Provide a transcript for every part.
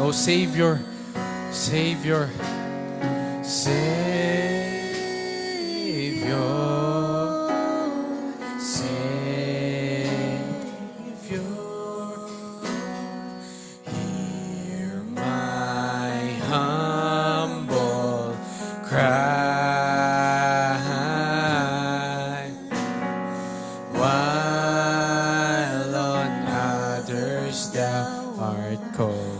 Oh, Savior, Savior, Savior, Savior, hear my humble cry, while on others thou art calling.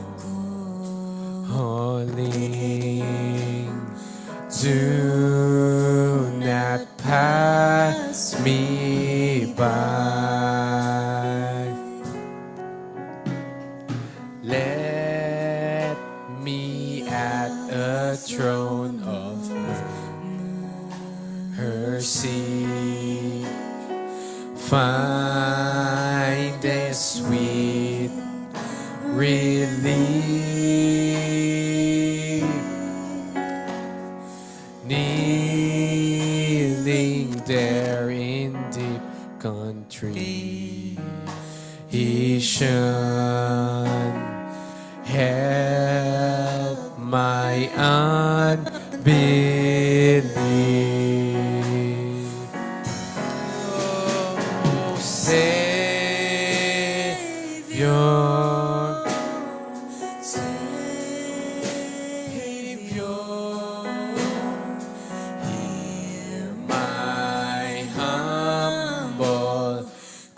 Do not pass me by. Let me at a throne of mercy find a sweet relief. Kneeling there in deep contrition, help my unbelief. Oh, Savior,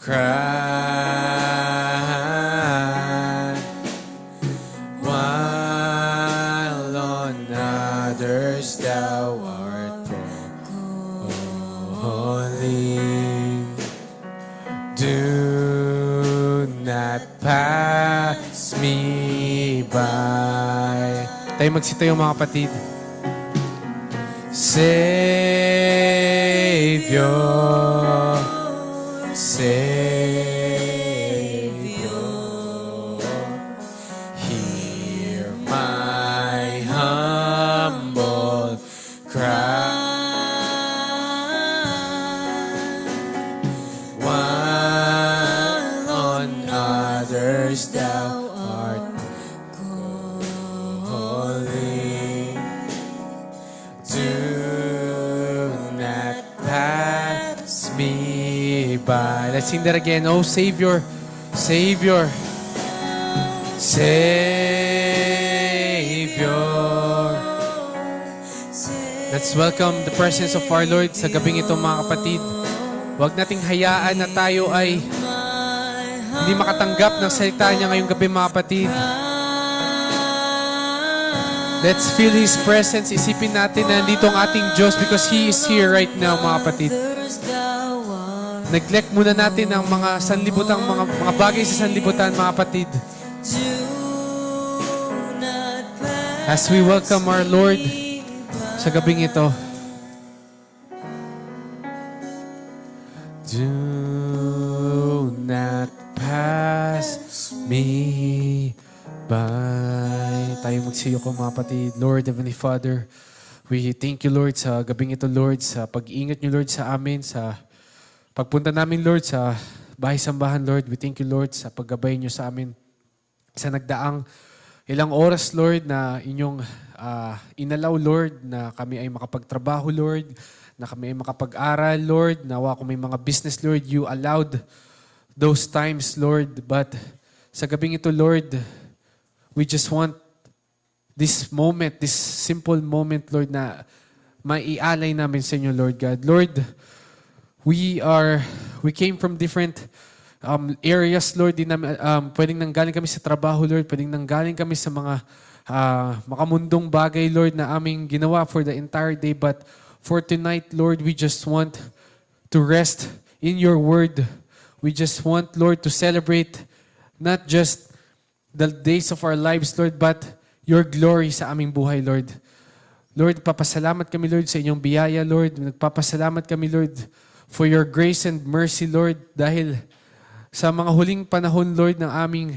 cry, while on others thou art calling. Do not pass me by. Tayo magsitayo mga kapatid. Savior, Savior, hear my humble cry, while on others thou art calling. Do not pass me by. Let's sing that again. Oh, Savior, Savior, Savior. Let's welcome the presence of our Lord sa gabing ito mga kapatid. Huwag nating hayaan na tayo ay hindi makatanggap ng salita niya ngayong gabi mga kapatid. Let's feel His presence. Isipin natin na nandito ang ating Diyos because He is here right now mga kapatid. Neglect muna natin ang mga sanlibutan, mga bagay sa sanlibutan, mga kapatid. As we welcome our Lord sa gabing ito. Do not pass me by. Tayo magsiyo ko mga kapatid. Lord, Heavenly Father, we thank you Lord sa gabing ito Lord, sa pag-iingat niyo Lord sa amin, sa pagpunta namin, Lord, sa bahay-sambahan, Lord. We thank you, Lord, sa paggabay niyo sa amin. Sa nagdaang ilang oras, Lord, na inyong inalaw, Lord, na kami ay makapagtrabaho, Lord, na kami ay makapag-aral, Lord, nawa kung may mga business, Lord, you allowed those times, Lord. But sa gabing ito, Lord, we just want this moment, this simple moment, Lord, na maialay namin sa inyo, Lord God. Lord, we came from different areas, Lord. Pwedeng nanggaling kami sa trabaho, Lord. Pwedeng nanggaling kami sa mga makamundong bagay, Lord, na aming ginawa for the entire day. But for tonight, Lord, we just want to rest in your word. We just want, Lord, to celebrate not just the days of our lives, Lord, but your glory sa aming buhay, Lord. Lord, papasalamat kami, Lord, sa inyong biyaya, Lord. Nagpapasalamat kami, Lord, for your grace and mercy, Lord, dahil sa mga huling panahon, Lord, ng aming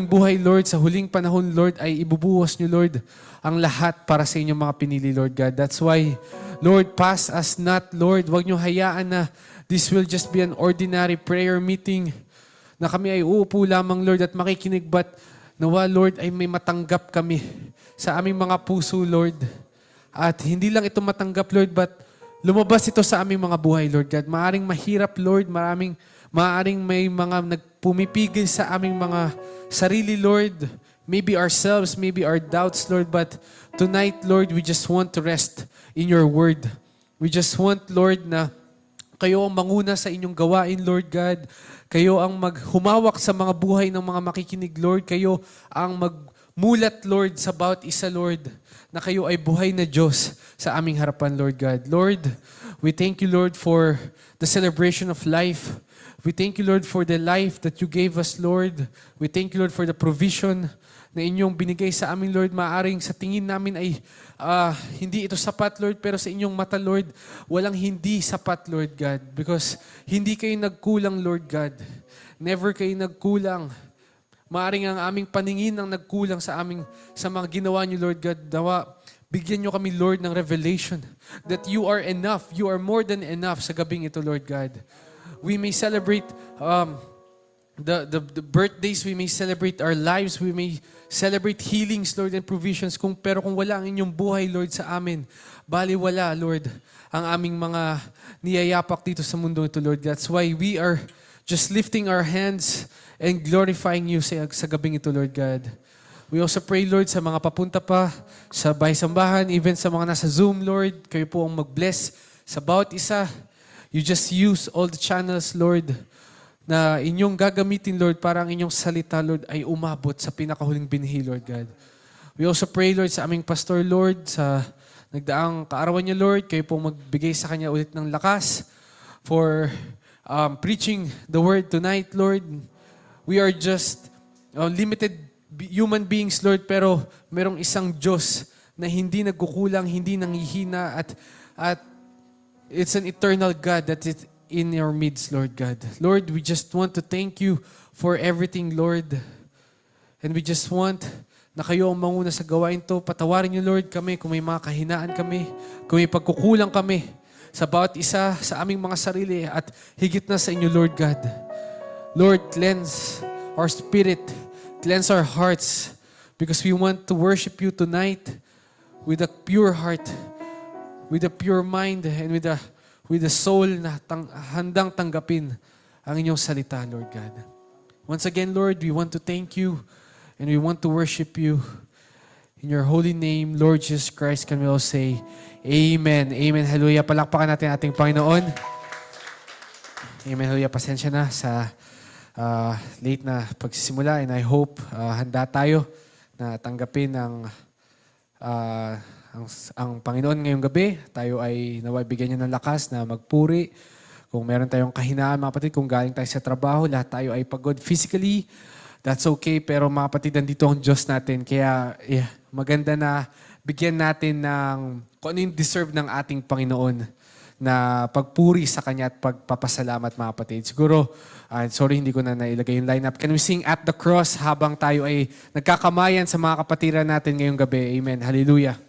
buhay, Lord, sa huling panahon, Lord, ay ibubuhos niyo, Lord, ang lahat para sa inyong mga pinili, Lord God. That's why, Lord, pass us not, Lord. Huwag niyo hayaan na this will just be an ordinary prayer meeting, na kami ay uupo lamang, Lord, at makikinig, but Nawa, Lord, ay may matanggap kami sa aming mga puso, Lord. At hindi lang ito matanggap, Lord, but lumabas ito sa aming mga buhay, Lord God. Maaring mahirap, Lord. Maaring may mga nagpumipigil sa aming mga sarili, Lord. Maybe ourselves, maybe our doubts, Lord. But tonight, Lord, we just want to rest in your word. We just want, Lord, na kayo ang manguna sa inyong gawain, Lord God. Kayo ang humawak sa mga buhay ng mga makikinig, Lord. Kayo ang magmulat, Lord, sa bawat isa, Lord, na kayo ay buhay na Diyos sa aming harapan, Lord God. Lord, we thank you, Lord, for the celebration of life. We thank you, Lord, for the life that you gave us, Lord. We thank you, Lord, for the provision na inyong binigay sa amin, Lord. Maaring sa tingin namin ay hindi ito sapat, Lord, pero sa inyong mata, Lord, walang hindi sapat, Lord God. Because hindi kayo nagkulang, Lord God. Never kayo nagkulang. Maaring ang aming paningin ang nagkulang sa mga ginawa niyo, Lord God. Dawa, bigyan niyo kami, Lord, ng revelation that you are enough. You are more than enough sa gabing ito, Lord God. We may celebrate the birthdays, we may celebrate our lives, we may celebrate healings, Lord, and provisions. Pero kung wala ang inyong buhay, Lord, sa amin, bali wala, Lord, ang aming mga niyayapak dito sa mundo ito, Lord God. That's why we are just lifting our hands and glorifying you sa gabing ito, Lord God. We also pray, Lord, sa mga papunta pa sa bahay-sambahan, even sa mga nasa Zoom, Lord, kayo po ang mag-bless sa bawat isa. You just use all the channels, Lord, na inyong gagamitin, Lord, para ang inyong salita, Lord, ay umabot sa pinakahuling binhi, Lord God. We also pray, Lord, sa aming pastor, Lord, sa nagdaang kaarawan niya, Lord, kayo po magbigay sa kanya ulit ng lakas for preaching the word tonight, Lord. We are just limited human beings, Lord, pero merong isang Diyos na hindi nagkukulang, hindi nanghihina, at it's an eternal God that is in your midst, Lord God. Lord, we just want to thank you for everything, Lord. And we just want na kayo ang manguna sa gawain to. Patawarin niyo, Lord, kami kung may mga kahinaan kami, kung may pagkukulang kami sa bawat isa, sa aming mga sarili, at higit na sa inyo, Lord God. Lord, cleanse our spirit, cleanse our hearts, because we want to worship you tonight with a pure heart, with a pure mind, and with a soul na handang tanggapin ang inyong salita, Lord God. Once again, Lord, we want to thank you and we want to worship you. In your holy name, Lord Jesus Christ, can we all say, Amen. Amen. Hallelujah. Palakpakan natin ating Panginoon. Amen. Hallelujah. Pasensya na sa late na pagsisimula, and I hope handa tayo na tanggapin ang Panginoon ngayong gabi. Tayo ay naway bigyan niya ng lakas na magpuri. Kung meron tayong kahinaan, mga kapatid, kung galing tayo sa trabaho, lahat tayo ay pagod physically, that's okay. Pero mga kapatid, nandito ang Diyos natin. Kaya maganda na bigyan natin ng kung ano yung deserve ng ating Panginoon na pagpuri sa Kanya at pagpapasalamat, mga kapatid. Siguro, sorry, hindi ko na nailagay yung lineup. Can we sing At the Cross habang tayo ay nagkakamayan sa mga kapatiran natin ngayong gabi? Amen. Hallelujah.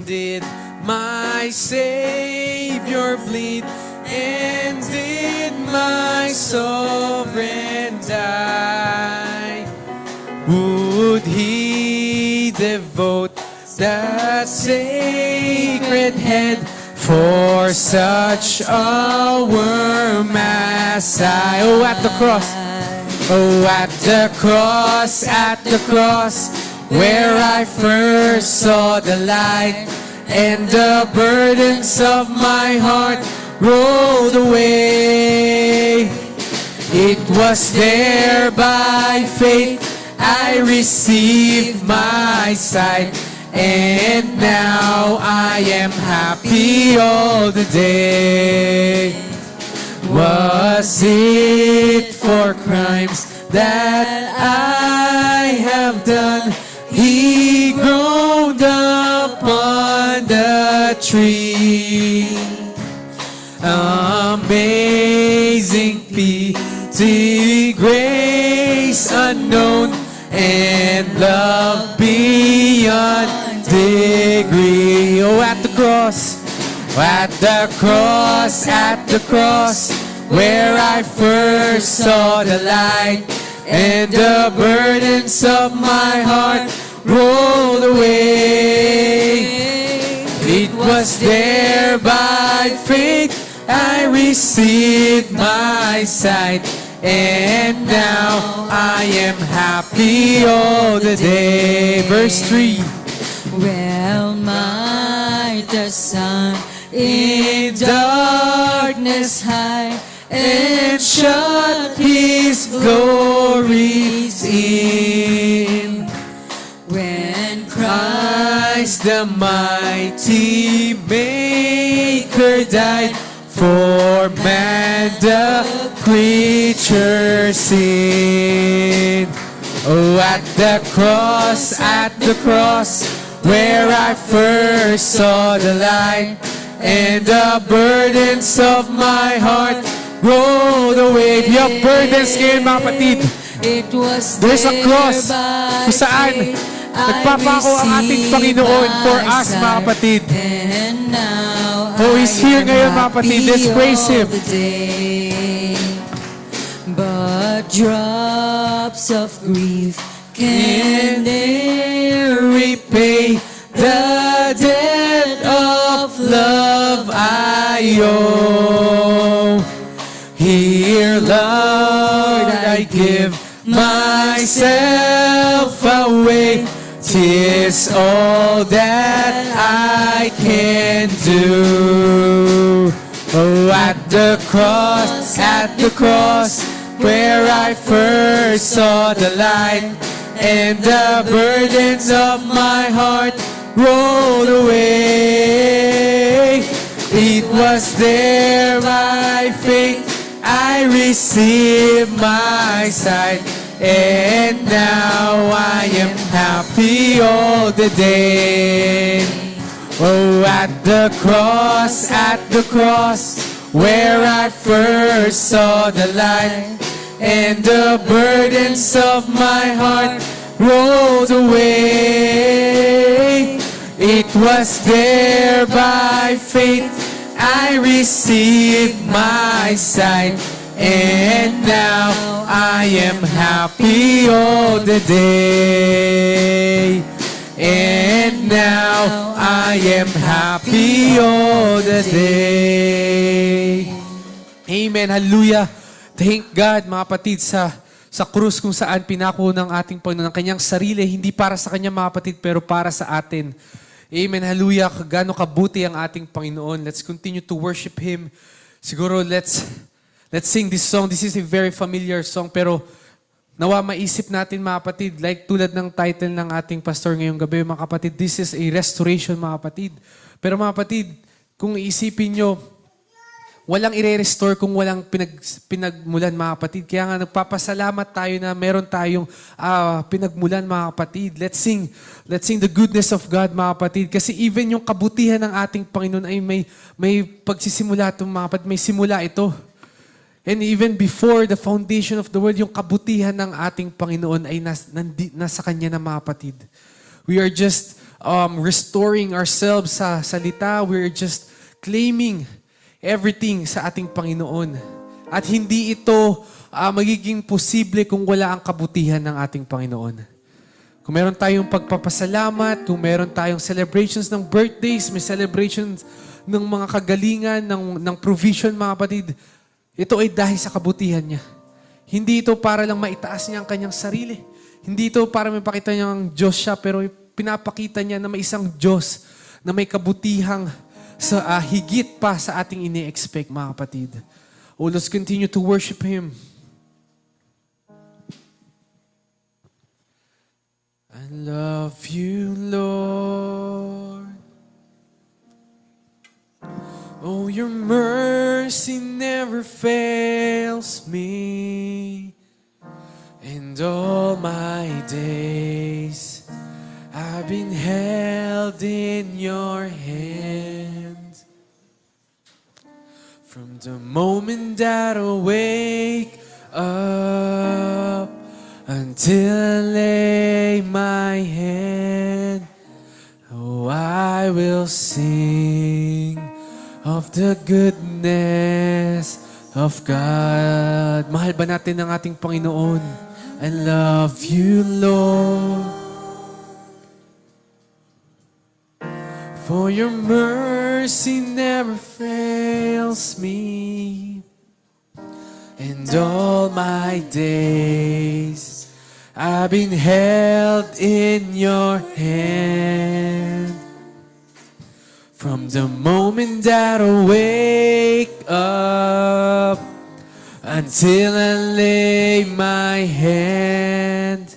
Did my Savior bleed, and did my sovereign die? Would He devote that sacred head for such a worm as I? Oh, at the cross, oh, at the cross, at the cross, where I first saw the light, and the burdens of my heart rolled away. It was there by faith I received my sight, and now I am happy all the day. Was it for crimes that I have done? He groaned upon the tree. Amazing pity, grace unknown, At the cross, where I first saw the light, and the burdens of my heart rolled away. It was there by faith I received my sight, and now I am happy all the day. Verse 3. Well might the sun in darkness hide and shut his glories in. When Christ the mighty Maker died, for man the creature sin. Oh, at the cross, where I first saw the light, and the burdens of my heart rolled away. If you have burdens ngayon, mga kapatid, there's a cross kung saan nagpapako ang ating Panginoon for us, mga kapatid. Oh, He's here ngayon, mga kapatid. Let's praise Him. But drops of grief can ne'er repay the debt of love I owe. Here, Lord, I give myself away. 'Tis all that I can do. Oh, at the cross, where I first saw the light, and the burdens of my heart rolled away. It was there by faith I received my sight, and now I am happy all the day. Oh, at the cross, where I first saw the light, and the burdens of my heart rolled away. It was there by faith I received my sight, and now I am happy all the day. And now I am happy all the day. Amen. Hallelujah. Thank God, mga kapatid, sa krus kung saan pinako ng ating Panginoon ang kanyang sarili, hindi para sa kanya, mga kapatid, pero para sa atin. Amen. Hallelujah. Gaano kabuti ang ating Panginoon. Let's continue to worship Him. Siguro, let's sing this song. This is a very familiar song, pero nawa maisip natin, mga kapatid, like tulad ng title ng ating pastor ngayong gabi, mga kapatid, this is a restoration, mga kapatid. Pero mga kapatid, kung iisipin nyo, walang ire-restore kung walang pinagmulan, mga kapatid. Kaya nga nagpapasalamat tayo na meron tayong pinagmulan, mga kapatid. Let's sing the goodness of God, mga kapatid. Kasi even yung kabutihan ng ating Panginoon ay may pagsisimula ito, mga kapatid. May simula ito. And even before the foundation of the world, yung kabutihan ng ating Panginoon ay nasa Kanya na, mga kapatid. We are just restoring ourselves sa salita. We are just claiming everything sa ating Panginoon. At hindi ito magiging posible kung wala ang kabutihan ng ating Panginoon. Kung meron tayong pagpapasalamat, kung meron tayong celebrations ng birthdays, may celebrations ng mga kagalingan, ng provision, mga kapatid, ito ay dahil sa kabutihan niya. Hindi ito para lang maitaas niya ang kanyang sarili. Hindi ito para mapakita niya ang Diyos siya, pero pinapakita niya na may isang Diyos na may kabutihang sa higit pa sa ating ini-expect, mga kapatid. Oh, let's continue to worship Him. I love you, Lord. Oh, your mercy never fails me. And all my days I've been held in your hand. From the moment that I wake up until I lay my head, oh, I will sing of the goodness of God. Mahal ba natin ang ating Panginoon? I love you, Lord. For your mercy never fails me. And all my days I've been held in your hand. From the moment that I wake up until I lay my hand,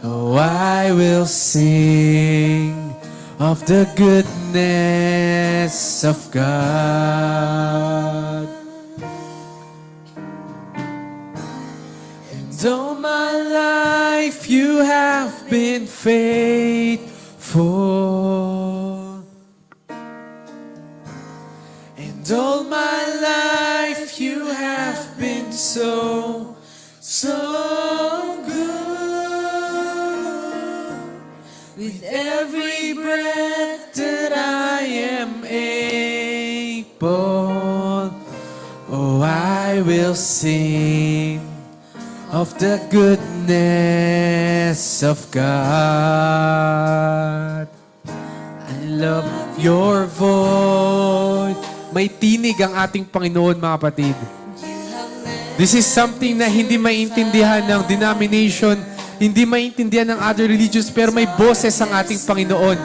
oh, I will sing of the goodness of God. And all my life you have been faithful. And all my life you have been so good. With every breath that I am able, oh, I will sing of the goodness of God. I love your voice. May tinig ang ating Panginoon, mga kapatid. This is something na hindi maintindihan ng denomination, hindi maintindihan ng other religions, pero may boses ang ating Panginoon.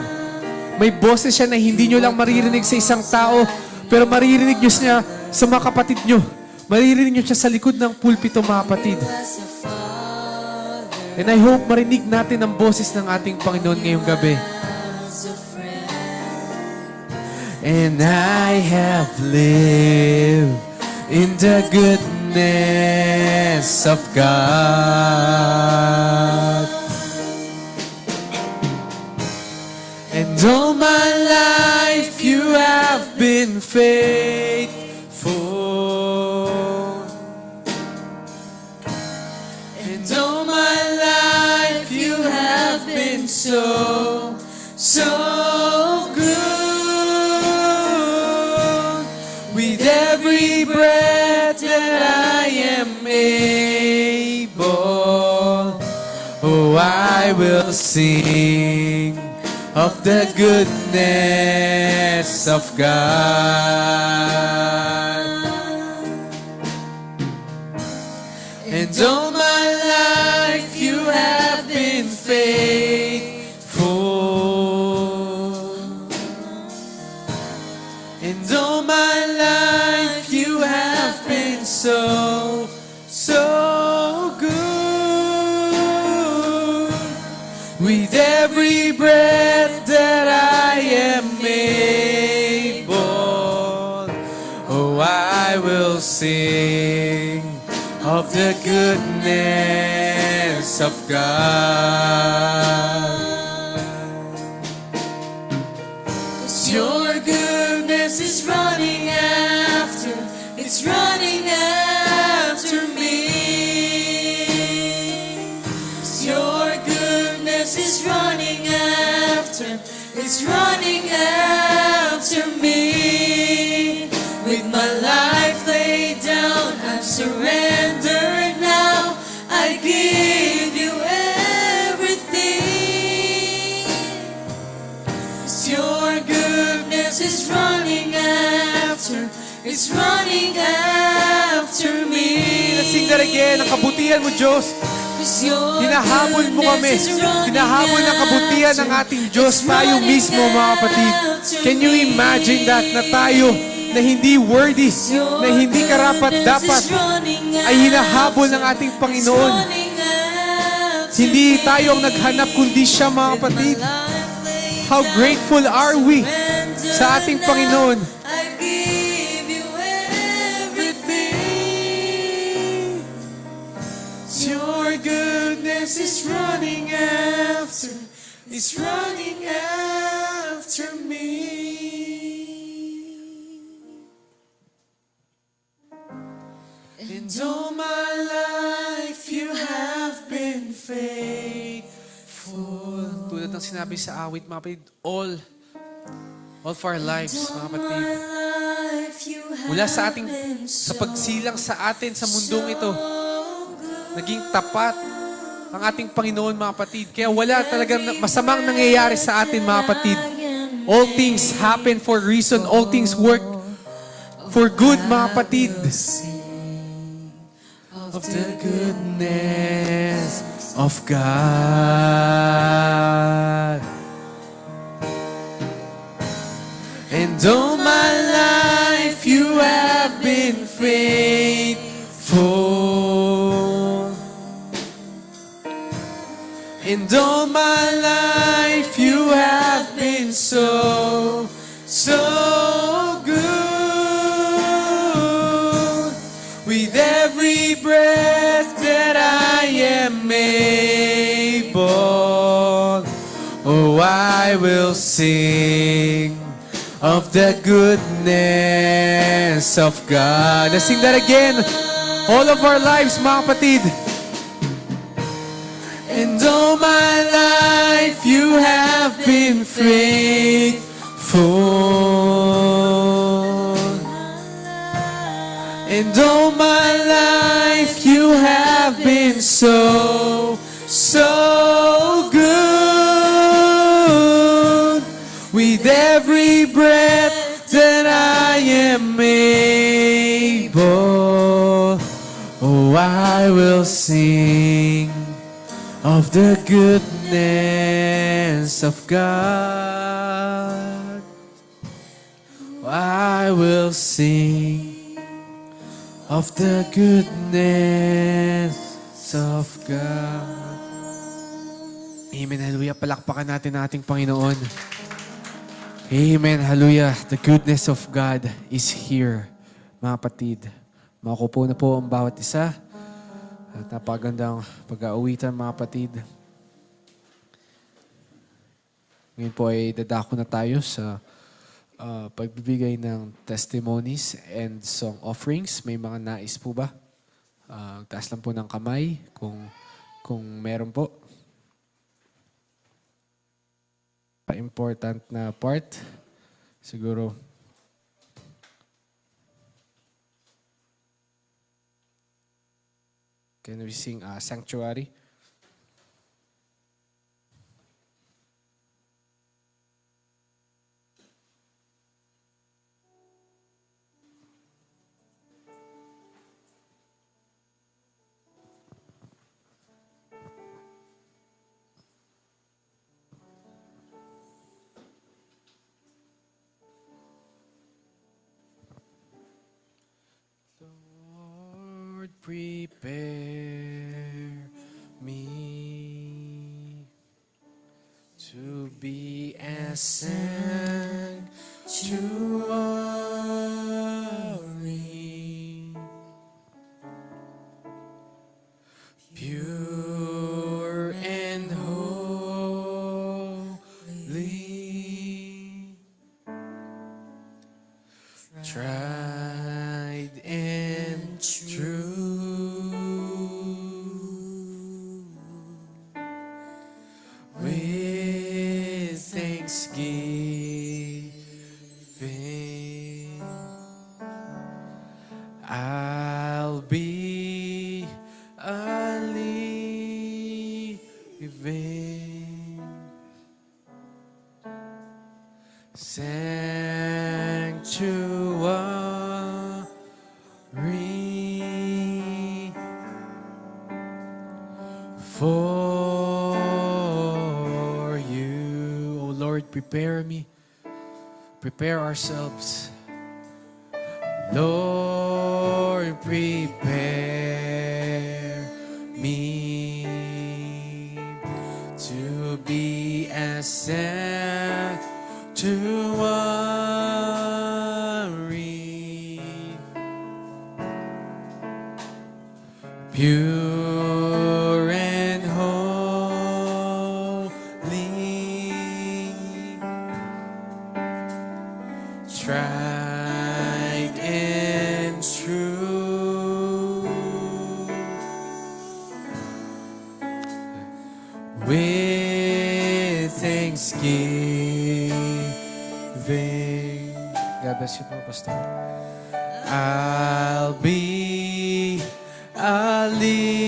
May boses siya na hindi nyo lang maririnig sa isang tao, pero maririnig nyo siya sa mga kapatid nyo. Maririnig nyo siya sa likod ng pulpito, mga kapatid. And I hope marinig natin ang boses ng ating Panginoon ngayong gabi. And I have lived in the goodness of God. And all my life you have been faithful. And all my life you have been so good. With every breath that I am able, oh, I will sing of the goodness of God. And all my life you have been faithful. And all my life you have been so good. With every breath that I am able, oh, I will sing of the goodness of God. 'Cause your goodness is running after, it's running after me. 'Cause your goodness is running after, it's running after me. With my life laid down, I'm surrendered now. I give you everything. 'Cause your goodness is running after, it's running after me. Let's sing that again. Ang kabutihan mo, Diyos. Hinahabol mo kami. Hinahabol ng kabutihan ng ating Diyos. Tayo mismo, mga kapatid. Can you imagine that? Na tayo na hindi worthy, na hindi karapat-dapat, ay hinahabol ng ating Panginoon. Hindi tayo ang naghanap, kundi siya, mga kapatid. How grateful are we sa ating Panginoon. Your goodness is running after, it's running after me. And all my life you have been faithful. Tulad ng sinabi sa awit, mga kapatid, all all of our lives, mga kapatid. Mula sa ating, sa pagsilang sa atin sa mundong ito, naging tapat ang ating Panginoon, mga kapatid. Kaya wala talagang masamang nangyayari sa atin, mga kapatid. All things happen for a reason. All things work for good, mga kapatid. Of the goodness of God. And all my life you have been faithful. And all my life you have been so, so good. With every breath that I am able, oh, I will sing of the goodness of God. Let's sing that again. All of our lives, mga kapatid. And all my life you have been faithful. And all my life you have been so, so good. With every breath that I am able, oh, I will sing of the goodness of God. I will sing of the goodness of God. Amen, hallelujah. Palakpakan natin ang ating Panginoon. Amen, hallelujah. The goodness of God is here, mga kapatid. Makupo na po ang bawat isa. At napagandang pag-aawitan, mga kapatid. Ngayon po ay dadako na tayo sa pagbibigay ng testimonies and song offerings. May mga nais po ba? Taas lang po ng kamay kung meron po. Pa-important na part. Siguro. Can we sing Sanctuary? Prepare me to be a sanctuary, pure and holy, tried and true. I'll be a living sanctuary for you. Oh Lord, prepare me. Prepare ourselves. Lord, prepare me to be a sanctuary, pure and holy, tried and true, with thanksgiving living. God bless you po, Pastor. I'll be a living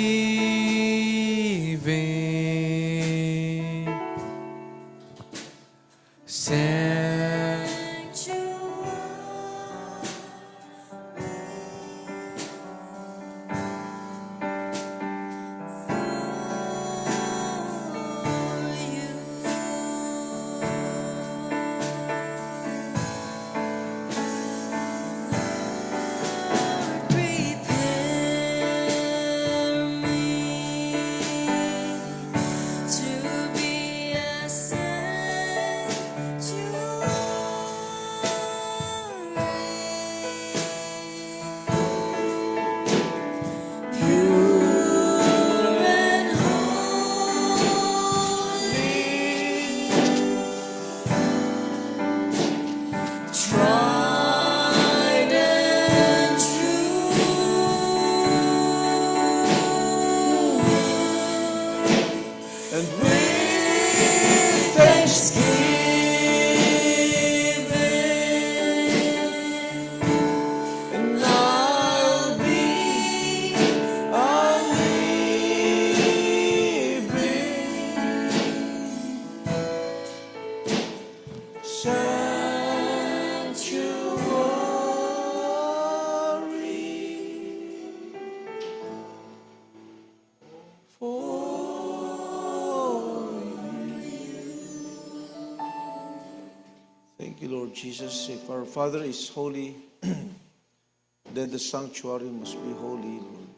Thank you, Lord Jesus. If our Father is holy, then the sanctuary must be holy, Lord.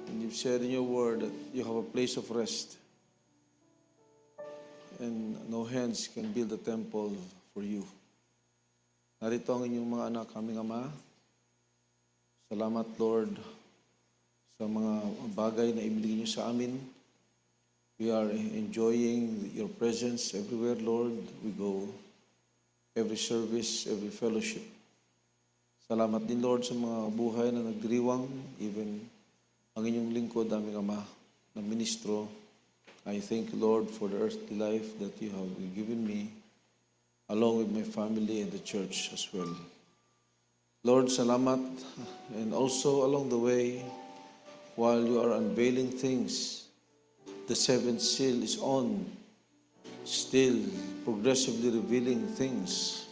And you've said in your word that you have a place of rest, and no hands can build a temple for you. Narito ang inyong mga anak, aming Ama. Salamat, Lord, sa mga bagay na ibinigay niyo sa amin. We are enjoying your presence everywhere, Lord. We go. Every service, every fellowship. Salamat din, Lord, sa mga buhay na nagdiriwang, even ang inyong lingkod, aming Ama, na ministro. I thank you, Lord, for the earthly life that you have given me, along with my family and the church as well. Lord, salamat. And also along the way, while you are unveiling things, the seventh seal is on, still progressively revealing things.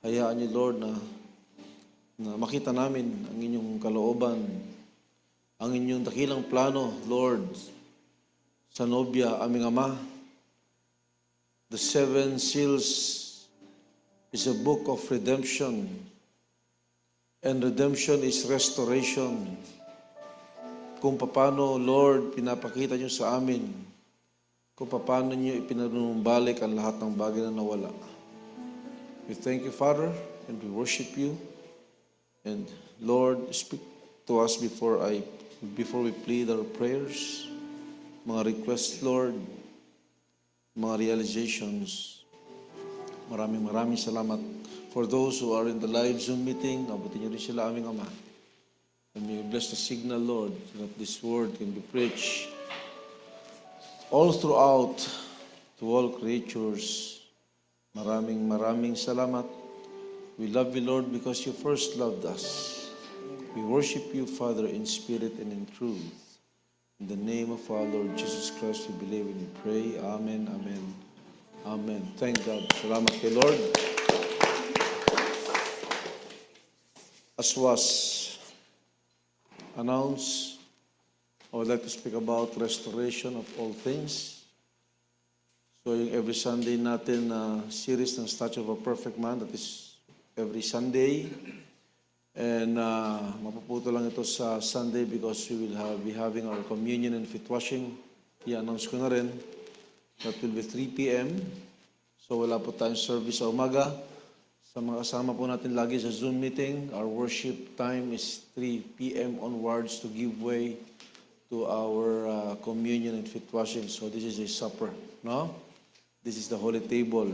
Hayaan niyo, Lord, na makita namin ang inyong kalooban, ang inyong dakilang plano, Lord, sa nobya, aming Ama. The seven seals is a book of redemption, and redemption is restoration. Kung paano, Lord, pinapakita niyo sa amin, kung paano niyo ipinanunumbalik ang lahat ng bagay na nawala. We thank you, Father, and we worship you. And Lord, speak to us before we plead our prayers, mga requests, Lord, mga realizations. Maraming salamat. For those who are in the live Zoom meeting, abutin niyo rin sila, aming Ama. And may you bless the signal, Lord, so that this word can be preached all throughout to all creatures. Maraming salamat. We love you, Lord, because you first loved us. We worship you, Father, in spirit and in truth. In the name of our Lord Jesus Christ, we believe and we pray. Amen, amen, amen. Thank God. Salamat kay Lord. As was announced, I would like to speak about restoration of all things. So yung every Sunday natin na series ng Statue of a Perfect Man, that is every Sunday. And mapuputo lang ito sa Sunday because we will be having our communion and feet washing. I-announce ko na rin. That will be 3 p.m. So wala po tayong service sa umaga. Sa mga kasama po natin lagi sa Zoom meeting, our worship time is 3 p.m. onwards to give way to our communion and feet washing. So this is a supper, no? This is the holy table.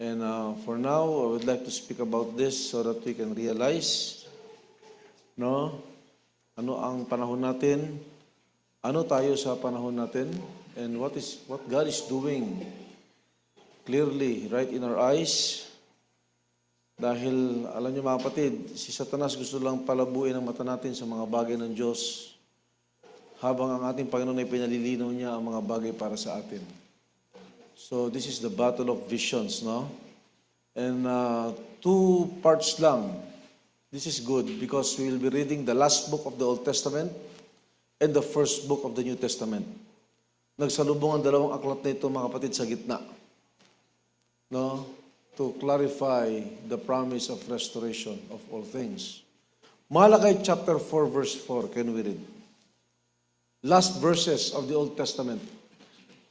And for now, I would like to speak about this so that we can realize, no? Ano ang panahon natin? Ano tayo sa panahon natin? And what God is doing. clearly right in our eyes. Dahil, alam niyo mga kapatid, si Satanas gusto lang palabuin ang mata natin sa mga bagay ng Diyos, habang ang ating Panginoon ay pinalilinaw niya ang mga bagay para sa atin. So, this is the battle of visions, no? And 2 parts lang. This is good because we will be reading the last book of the Old Testament and the first book of the New Testament. Nagsalubong ang dalawang aklat na ito, mga kapatid, sa gitna. No? To clarify the promise of restoration of all things. Malakay chapter 4, verse 4. Can we read? Last verses of the Old Testament.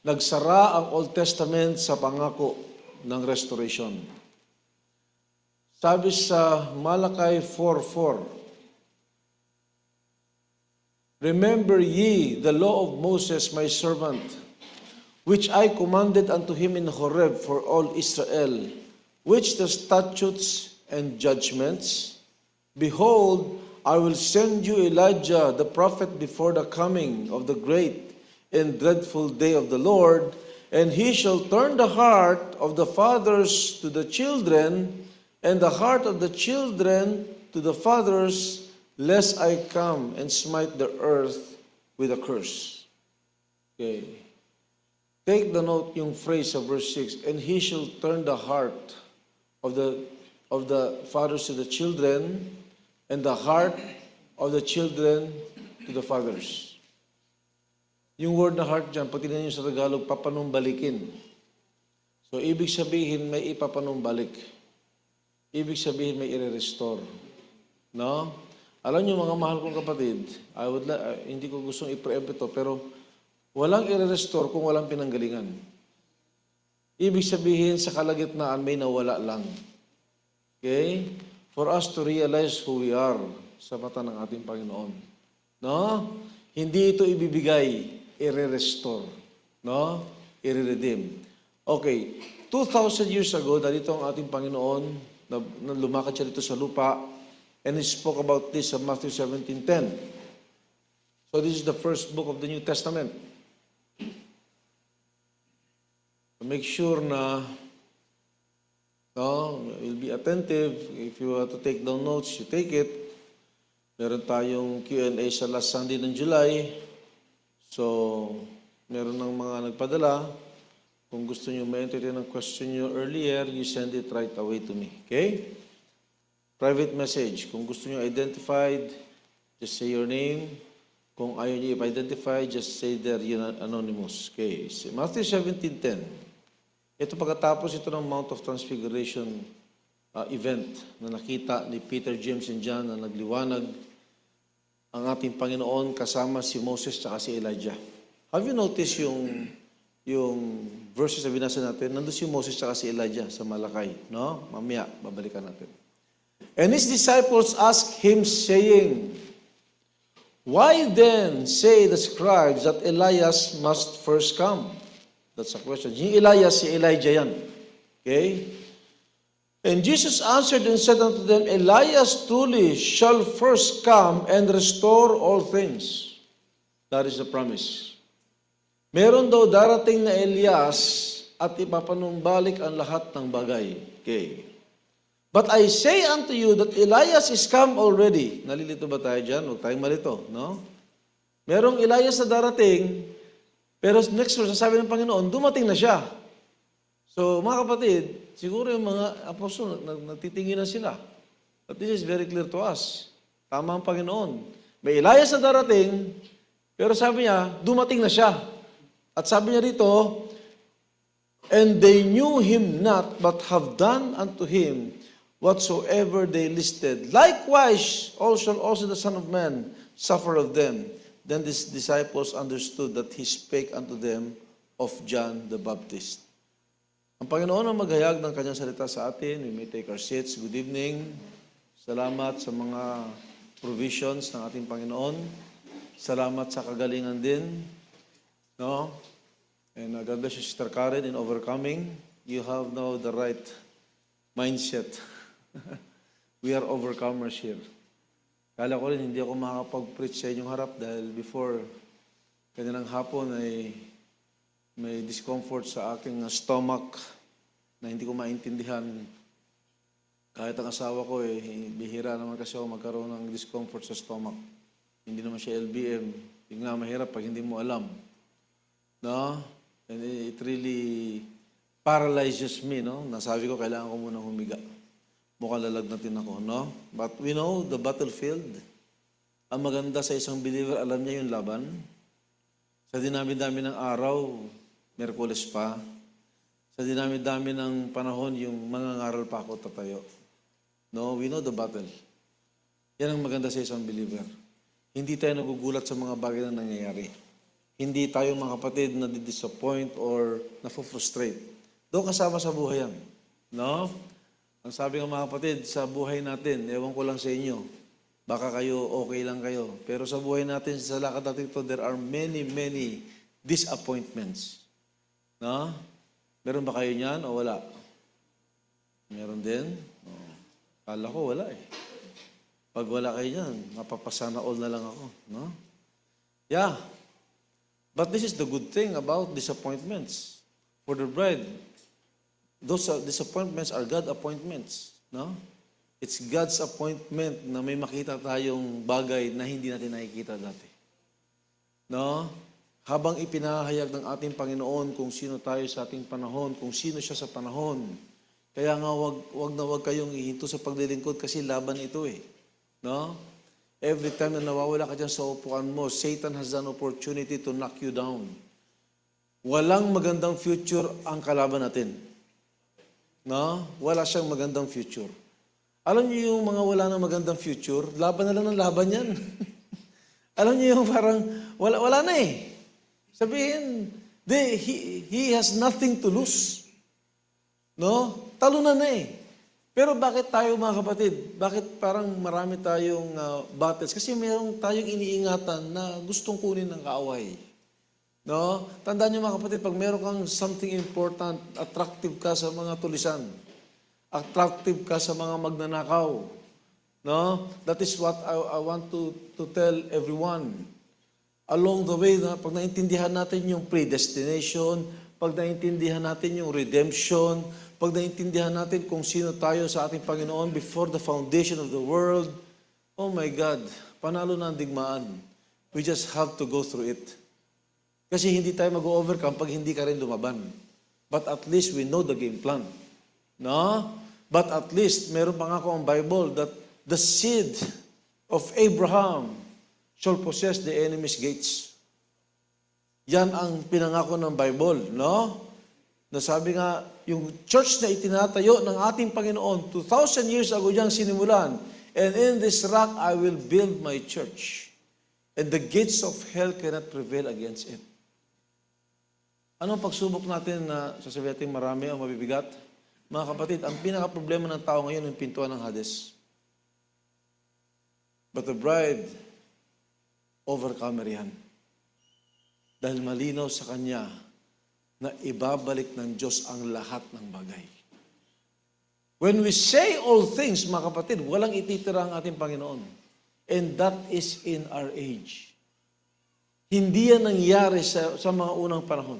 Nagsara ang Old Testament sa pangako ng restoration. Sabi sa Malakay 4:4, remember ye the law of Moses my servant, which I commanded unto him in Horeb for all Israel, which the statutes and judgments. Behold, I will send you Elijah the prophet before the coming of the great and dreadful day of the Lord, and he shall turn the heart of the fathers to the children, and the heart of the children to the fathers, lest I come and smite the earth with a curse. Okay. Take the note, yung phrase of verse 6, and he shall turn the heart of the fathers to the children, and the heart of the children to the fathers. Yung word na heart dyan, pag tinignan nyo sa Tagalog, papanumbalikin. So, ibig sabihin, may ipapanumbalik. Ibig sabihin, may i-restore. No? Alam niyo, mga mahal kong kapatid, hindi ko gustong i-preempt ito, pero walang i-restore kung walang pinanggalingan. Ibig sabihin, sa kalagitnaan, may nawala lang. Okay? For us to realize who we are sa mata ng ating Panginoon. No? Hindi ito ibibigay, i-restore. No? I-redeem. Okay. 2,000 years ago, narito ang ating Panginoon, na lumakad siya dito sa lupa, and he spoke about this in Matthew 17:10. So this is the first book of the New Testament. Make sure na you'll be attentive. If you have to take down notes, you take it. Meron tayong Q&A sa last Sunday ng July. So, meron ng mga nagpadala. Kung gusto nyo ma-entertain ang question nyo earlier, you send it right away to me. Okay? Private message. Kung gusto nyo identified, just say your name. Kung ayaw nyo i-identify, just say there, you're anonymous. Okay? So, Matthew 17:10. Ito pagkatapos ito ng Mount of Transfiguration event na nakita ni Peter, James, and John na nagliwanag ang ating Panginoon kasama si Moses at si Elijah. Have you noticed yung verses na binasa natin? Nandun si Moses at si Elijah sa Malakay. No? Mamaya, babalikan natin. And his disciples asked him, saying, why then say the scribes that Elias must first come? That's a question. Yung Elias, si Elijah yan. Okay? And Jesus answered and said unto them, Elias truly shall first come and restore all things. That is the promise. Meron daw darating na Elias at ipapanumbalik ang lahat ng bagay. Okay. But I say unto you that Elias is come already. Nalilito ba tayo dyan? Huwag tayong malito. No? Merong Elias na darating, pero next verse, sabi ng Panginoon, dumating na siya. So, mga kapatid, siguro yung mga apostol, nagtitingin na sila. But this is very clear to us. Tama ang Panginoon. May Elias na darating, pero sabi niya, dumating na siya. At sabi niya rito, and they knew him not, but have done unto him whatsoever they listed. Likewise, also the Son of Man suffer of them. Then these disciples understood that he spake unto them of John the Baptist. Ang Panginoon ang maghayag ng kanyang salita sa atin. We may take our seats. Good evening. Salamat sa mga provisions ng ating Panginoon. Salamat sa kagalingan din. No? And God bless you, Sister Karen, in overcoming. You have now the right mindset. We are overcomers here. Kala ko rin, hindi ako makakapag-preach sa inyong harap dahil before kanilang hapon ay may discomfort sa aking stomach. na hindi ko maintindihan. Kahit ang asawa ko, bihira naman kasi ako magkaroon ng discomfort sa stomach. Hindi naman siya LBM. Yung nga mahirap pag hindi mo alam. No? And it really paralyzes me, no? Nasabi ko, kailangan ko munang humiga. Mukhang lalagnatin ako, no? But we know the battlefield. Ang maganda sa isang believer, alam niya yung laban. Sa dinami-dami ng araw, Miyerkules pa. Sa dinami-dami ng panahon, yung mangangaral pa ako tatayo. No, we know the battle. Yan ang maganda sa isang believer. Hindi tayo nagugulat sa mga bagay na nangyayari. Hindi tayo mga kapatid na di-disappoint or na-frustrate. Doon kasama sa buhay yan. No? Ang sabi ng mga kapatid, sa buhay natin, ewan ko lang sa inyo, baka kayo okay lang kayo. Pero sa buhay natin, sa lakad natin ito, there are many, many disappointments. No? Meron ba kayo niyan o wala? Meron din? Kala ko wala eh. Pag wala kayo niyan, mapapasana all na lang ako. No? Yeah. But this is the good thing about disappointments. For the bride, those disappointments are God appointments. No? It's God's appointment na may makita tayong bagay na hindi natin nakikita dati. No? Habang ipinahayag ng ating Panginoon kung sino tayo sa ating panahon, kung sino siya sa panahon. Kaya nga wag kayong ihinto sa paglilingkod kasi laban ito eh. No? Every time na nawawala ka dyan sa upuan mo, Satan has an opportunity to knock you down. Walang magandang future ang kalaban natin. No? Wala siyang magandang future. Alam niyo yung mga wala na magandang future, laban na lang ng laban yan. Alam niyo yung parang wala na eh. Sabihin, he has nothing to lose. No? Talunan na eh. Pero bakit tayo mga kapatid? Bakit parang marami tayong battles? Kasi meron tayong iniingatan na gustong kunin ng kaaway. No? Tandaan niyo mga kapatid, pag meron kang something important, attractive ka sa mga tulisan. Attractive ka sa mga magnanakaw. No? That is what I want to tell everyone. Along the way, pag naintindihan natin yung predestination, pag naintindihan natin yung redemption, pag naintindihan natin kung sino tayo sa ating Panginoon before the foundation of the world, oh my God, panalo na ang digmaan. We just have to go through it. Kasi hindi tayo mag-overcome pag hindi ka rin lumaban. But at least we know the game plan. No? But at least, meron pa nga ako ang Bible that the seed of Abraham shall possess the enemy's gates. Yan ang pinangako ng Bible, no? Nasabi nga, yung church na itinatayo ng ating Panginoon, 2,000 years ago niyang sinimulan, and in this rock I will build my church, and the gates of hell cannot prevail against it. Anong pagsubok natin na sasabihin natin marami o mabibigat? Mga kapatid, ang pinaka-problema ng tao ngayon yung pintuan ng Hades. But the bride, overcomer yan. Dahil malinaw sa kanya na ibabalik ng Diyos ang lahat ng bagay. When we say all things, mga kapatid, walang ititira ang ating Panginoon. And that is in our age. Hindi yan nangyari sa mga unang panahon.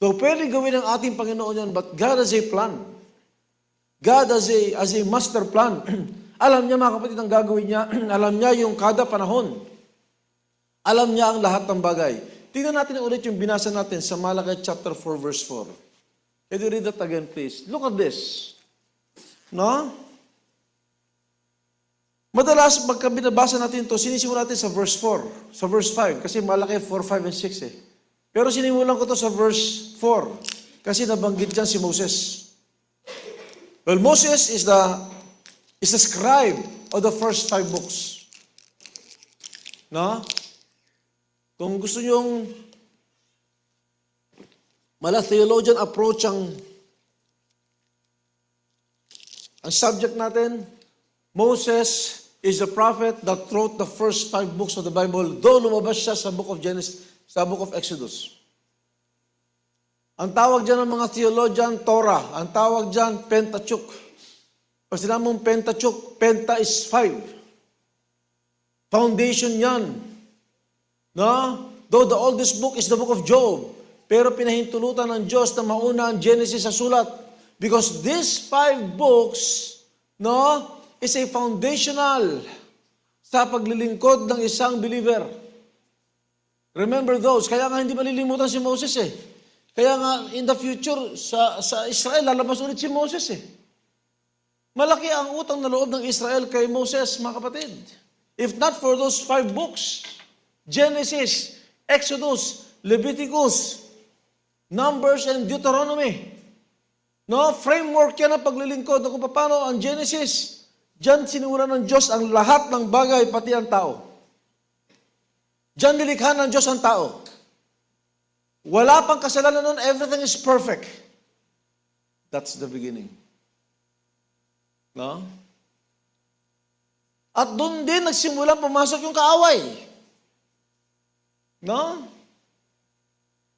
So, pwede gawin ng ating Panginoon yan, but God has a plan. God has a master plan. Alam niya, mga kapatid, ang gagawin niya. Alam niya yung kada panahon. Alam niya ang lahat ng bagay. Tingnan natin ulit yung binasa natin sa Malachi chapter 4, verse 4. Can you read that again, please? Look at this. No? Madalas, pagka binabasa natin ito, sinisimula natin sa verse 4, sa verse 5, kasi Malachi 4, 5, and 6 eh. Pero sinimulan ko ito sa verse 4, kasi nabanggit dyan si Moses. Well, Moses is the scribe of the first 5 books. No? Kung gusto nyong mala-theologian approach ang subject natin, Moses is the prophet that wrote the first 5 books of the Bible, though lumabas siya sa book of Genesis, sa book of Exodus. Ang tawag dyan ng mga theologian, Torah. Ang tawag dyan, Pentateuch. Pag sinabi mong Pentateuch, Penta is 5. Foundation yan. No? Though the oldest book is the book of Job, pero pinahintulutan ng Diyos na mauna ang Genesis sa sulat Because these 5 books, no, is a foundational sa paglilingkod ng isang believer. Remember those. Kaya nga hindi malilimutan si Moses eh. Kaya nga in the future, sa Israel, lalabas ulit si Moses eh. Malaki ang utang na loob ng Israel kay Moses, mga kapatid. If not for those 5 books, Genesis, Exodus, Leviticus, Numbers, and Deuteronomy. No, framework yan ang paglilingkod. Kung paano ang Genesis, diyan sinimula ng Diyos ang lahat ng bagay, pati ang tao. Diyan nilikha ng Diyos ang tao. Wala pang kasalanan nun, everything is perfect. That's the beginning. No? At doon din nagsimula pumasok yung kaaway. No?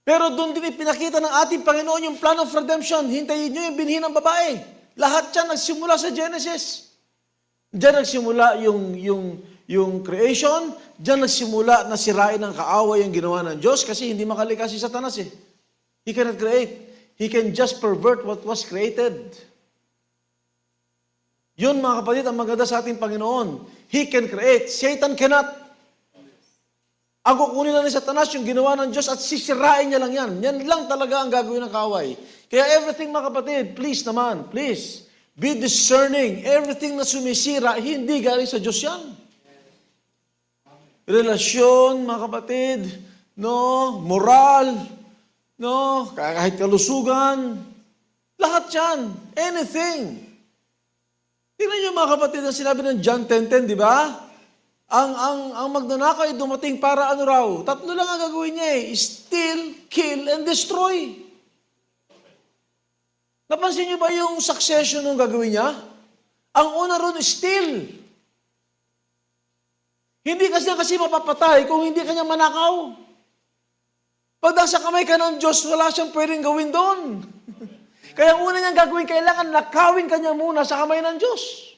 Pero doon din ipinakita ng ating Panginoon yung plan of redemption. Hintayin nyo yung binhi ng babae. Lahat yan nagsimula sa Genesis. Diyan nagsimula yung creation. Diyan nagsimula na sirain ng kaaway yung ginawa ng Diyos kasi hindi makalikha si Satanas eh. He cannot create. He can just pervert what was created. Yun mga kapatid, ang maganda sa ating Panginoon. He can create. Satan cannot. Ang kukunin lang ni Satanas yung ginawa ng Diyos at sisirain niya lang yan. Yan lang talaga ang gagawin ng kaaway. Kaya everything mga kapatid, please naman, please, be discerning. Everything na sumisira, hindi galing sa Diyos yan. Relasyon, mga kapatid, no, moral, no, kahit kalusugan, lahat yan, anything. Tingnan niyo mga kapatid ang sinabi ng John 10:10, di ba? Ang magnanakaw ay dumating para ano raw? 3 lang ang gagawin niya eh. Steal, kill, and destroy. Napansin niyo ba yung succession ng gagawin niya? Ang una ron is steal. Hindi kasi mapapatay kung hindi kanya manakaw. Pag nasa kamay ka ng Diyos, wala siyang pwedeng gawin doon. Kaya ang una niyang gagawin, kailangan nakawin kanya muna sa kamay ng Diyos.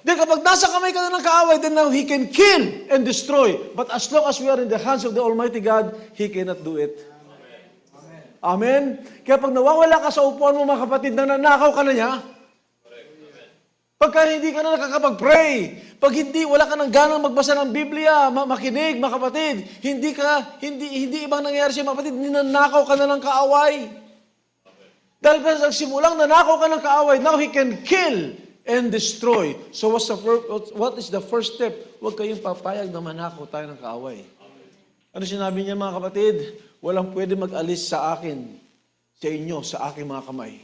Then kapag nasa kamay ka na ng kaaway, then now He can kill and destroy. But as long as we are in the hands of the Almighty God, He cannot do it. Amen? Kaya pag nawawala ka sa upuan mo mga kapatid, nananakaw ka na niya, pagka hindi ka na nakakapag-pray, pag wala ka ng ganang magbasa ng Biblia, makinig mga kapatid, hindi ibang nangyayari siya mga kapatid, ninanakaw ka na ng kaaway. Dahil sa simulang nanakaw ka ng kaaway, now he can kill and destroy. So what is the first step? Huwag kayong papayag na manakaw tayo ng kaaway. Ano sinabi niya mga kapatid? Walang pwede mag-alis sa akin, sa inyo, sa aking mga kamay.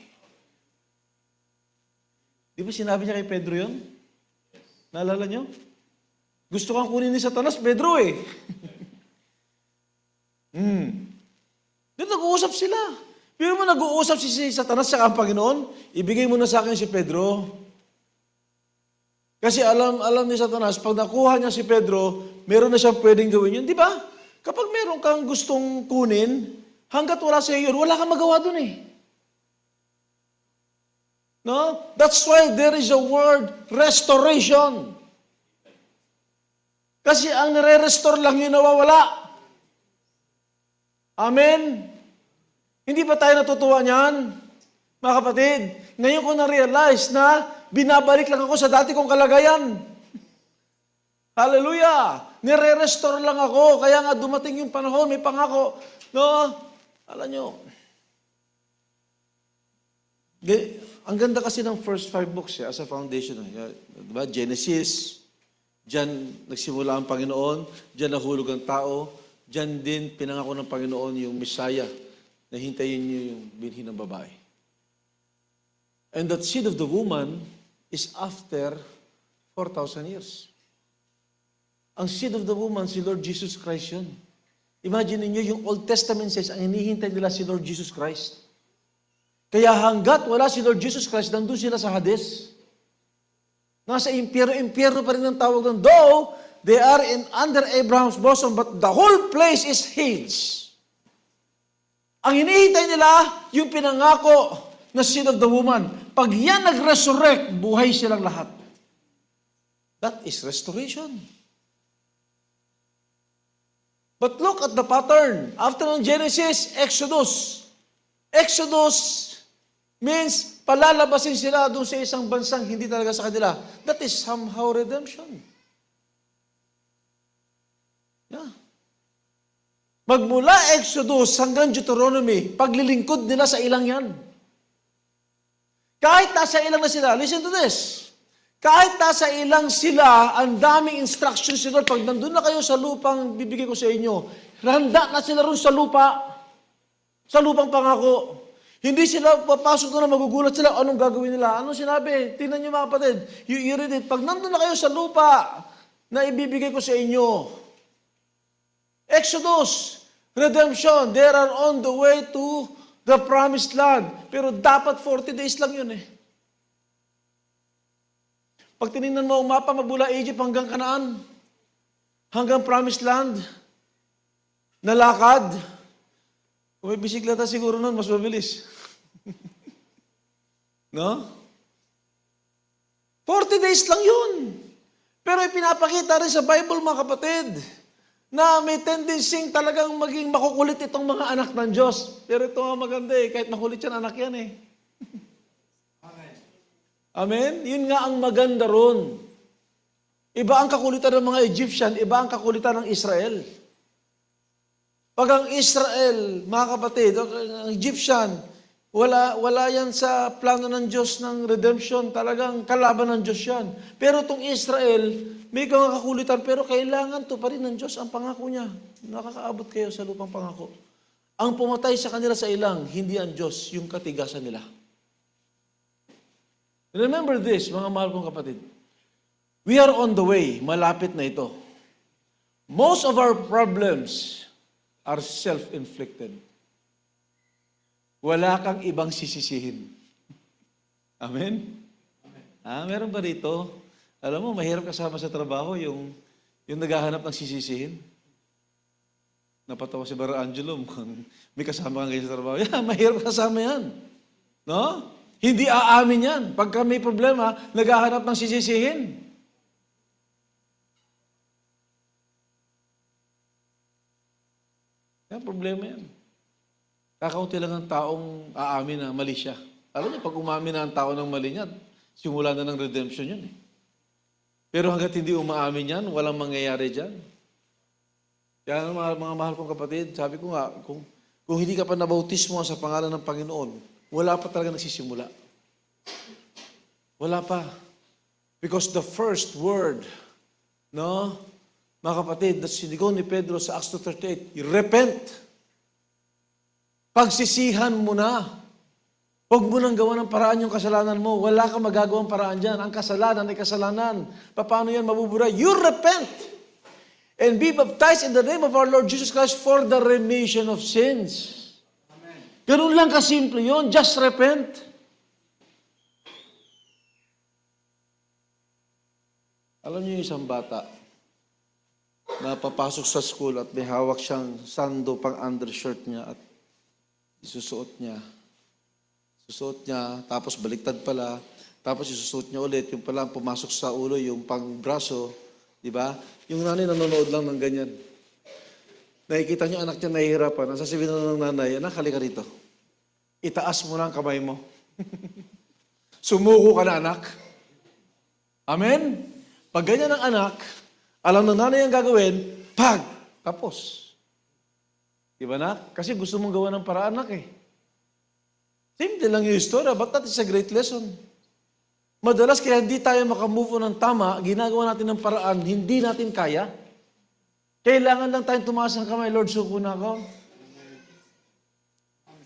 Di ba sinabi niya kay Pedro yun? Naalala niyo? Gusto kang kunin ni Satanas, Pedro eh. Doon nag-uusap sila. Pero mo nag-uusap si Satanas sa ang Panginoon, ibigay mo na sa akin si Pedro. Kasi alam ni Satanas, pag nakuha niya si Pedro, meron na siyang pwedeng gawin yun. Di ba? Kapag meron kang gustong kunin, hanggat wala sa iyo, wala kang magawa dun eh. No? That's why there is a word, restoration. Kasi ang nare-restore lang yun nawawala. Amen? Hindi ba tayo natutuwa niyan? Mga kapatid, ngayon ko na-realize na binabalik lang ako sa dati kong kalagayan. Hallelujah! Nire-restore lang ako, kaya nga dumating yung panahon, may pangako. No? Alam nyo, ang ganda kasi ng first 5 books as a foundation. Diba? Genesis, diyan nagsimula ang Panginoon, diyan nahulog ang tao, diyan din pinangako ng Panginoon yung Messiah na hintayin niyo yung binhi ng babae. And that seed of the woman is after 4,000 years. Ang seed of the woman, si Lord Jesus Christ yun. Imagine niyo yung Old Testament says, ang hinihintay nila si Lord Jesus Christ. Kaya hanggat wala si Lord Jesus Christ, nandun sila sa Hades. Nasa impyerno pa rin ang tawag doon. Though, they are under Abraham's bosom, but the whole place is his. Ang hinihintay nila, yung pinangako na seed of the woman. Pag yan nag-resurrect, buhay silang lahat. That is restoration. But look at the pattern. After ng Genesis, Exodus. Exodus, Means, palalabasin sila doon sa isang bansang hindi talaga sa kanila. That is somehow redemption. Yeah. Magmula Exodus hanggang Deuteronomy, paglilingkod nila sa ilang yan. Kahit nasa ilang na sila, listen to this. Kahit nasa ilang sila, ang daming instructions sila. Pag nandun na kayo sa lupang bibigay ko sa inyo, handa na sila rin sa lupa. Sa lupang pangako. Hindi sila papasok doon na magugulat sila. Anong gagawin nila? Anong sinabi? Tingnan niyo mga kapatid. You read it. Pag nandun na kayo sa lupa na ibibigay ko sa inyo, Exodus, redemption, they are on the way to the promised land. Pero dapat 40 days lang yun eh. Pag tinignan mo ang mapa, magmula Egypt hanggang Canaan, hanggang promised land, nalakad, kung may bisikleta siguro nun, mas mabilis. No? 40 days lang yun. Pero ipinapakita rin sa Bible, mga kapatid, na may tendency talagang maging makukulit itong mga anak ng Diyos. Pero ito nga maganda eh, kahit makulit yan, anak yan eh. Amen? Yun nga ang maganda ron. Iba ang kakulitan ng mga Egyptian, iba ang kakulitan ng Israel. Pag ang Israel, mga kapatid, ang Egyptian, wala yan sa plano ng Diyos ng redemption. Talagang kalaban ng Diyos yan. Pero itong Israel, may kakulitan, pero kailangan to pa rin ng Diyos ang pangako niya. Nakakaabot kayo sa lupang pangako. Ang pumatay sa kanila sa ilang, hindi ang Diyos, yung katigasan nila. Remember this, mga mahal kong kapatid. We are on the way. Malapit na ito. Most of our problems are self-inflicted. Wala kang ibang sisisihin. Amen? Meron ba dito? Alam mo, mahirap kasama sa trabaho yung naghahanap ng sisisihin. Napatawa si Brother Angelo, may kasama kang ganyan sa trabaho. Yeah, mahirap kasama yan. No? Hindi aamin yan. Pagka may problema, naghahanap ng sisisihin. Yan, problema yan. Kakaunti lang ang taong aamin na mali siya. Alam niyo, pag umamin na ang tao ng mali niya, simula na ng redemption yun eh. Pero hanggat hindi umaamin yan, walang mangyayari dyan. Kaya mga mahal kong kapatid, sabi ko nga, kung hindi ka pa nabautismo sa pangalan ng Panginoon, wala pa talaga nagsisimula. Wala pa. Because the first word, no, mga kapatid, na sinigaw ni Pedro sa Acts 2:38, repent. Pagsisihan mo na. Huwag mo nang gawa ng paraan yung kasalanan mo. Wala kang magagawang paraan dyan. Ang kasalanan ay kasalanan. Paano yan mabubura? You repent and be baptized in the name of our Lord Jesus Christ for the remission of sins. Ganun lang kasimple yun. Just repent. Alam niyo yung isang bata na papasok sa school at may hawak siyang sando pang undershirt niya at isusuot niya. Susuot niya, tapos baliktad pala, tapos isusuot niya ulit, yung pala pumasok sa ulo, yung pang braso, di ba? Yung nanay nanonood lang ng ganyan. Nakikita niyo anak niya nahihirapan. Ang sasabihin na ng nanay, anak, halika rito. Itaas mo na ang kamay mo. Sumuko ka na, anak. Amen? Pag ganyan ang anak, alam ng nanay ang gagawin, tapos. Diba, anak? Kasi gusto mong gawa ng paraan, anak eh. Simple lang yung istorya, but that is a great lesson. Madalas kaya hindi tayo makamove on ng tama, ginagawa natin ng paraan, hindi natin kaya. Kailangan lang tayong tumaas ng kamay, Lord, suko na ako.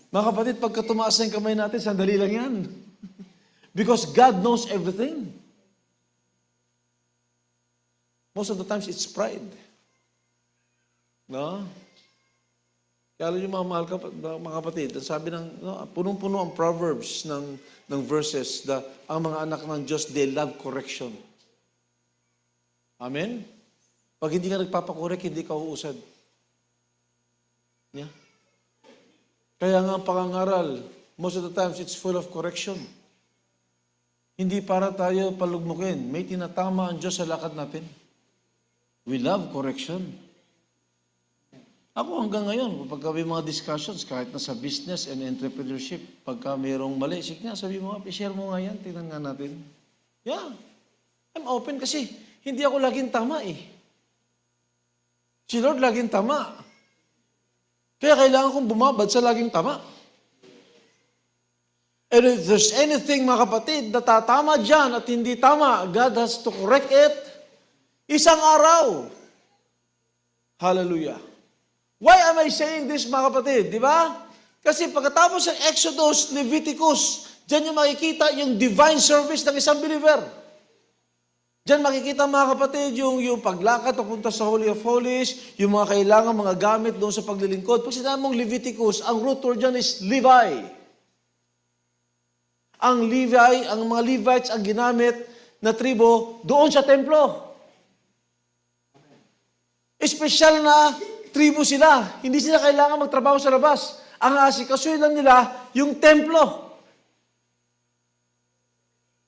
Mga kapatid, pagka tumaas ng kamay natin, sandali lang yan. Because God knows everything. Most of the times, it's pride. No? Kaya alam niyo mga kapatid, sabi ng, punong-puno ang Proverbs ng verses, ang mga anak ng Diyos, they love correction. Amen? Pag hindi ka nagpapakorek, hindi ka uusad. Yeah? Kaya nga ang pangangaral, most of the times, it's full of correction. Hindi para tayo palugmukin. May tinatama ang Diyos sa lakad natin. We love correction. Ako hanggang ngayon, pagka may mga discussions, kahit na sa business and entrepreneurship, pagka mayroong mali, sige nga, sabi mo nga, i-share mo nga yan, tingnan nga natin. Yeah. I'm open kasi hindi ako laging tama eh. Si Lord laging tama. Kaya kailangan kong bumabad sa laging tama. And if there's anything, mga kapatid, na tatama dyan at hindi tama, God has to correct it. Isang araw. Hallelujah. Why am I saying this, mga kapatid? Di ba? Kasi pagkatapos ng Exodus, Leviticus, dyan yung makikita yung divine service ng isang believer. Diyan makikita, mga kapatid, yung paglakad papunta sa Holy of Holies, yung mga kailangan, mga gamit doon sa paglilingkod. Pag sinabi mong Leviticus, ang root word dyan is Levi. Ang Levi, ang mga Levites ang ginamit na tribo doon sa templo. Espesyal na tribo sila. Hindi sila kailangan magtrabaho sa labas. Ang asikasuhin lang nila, yung templo.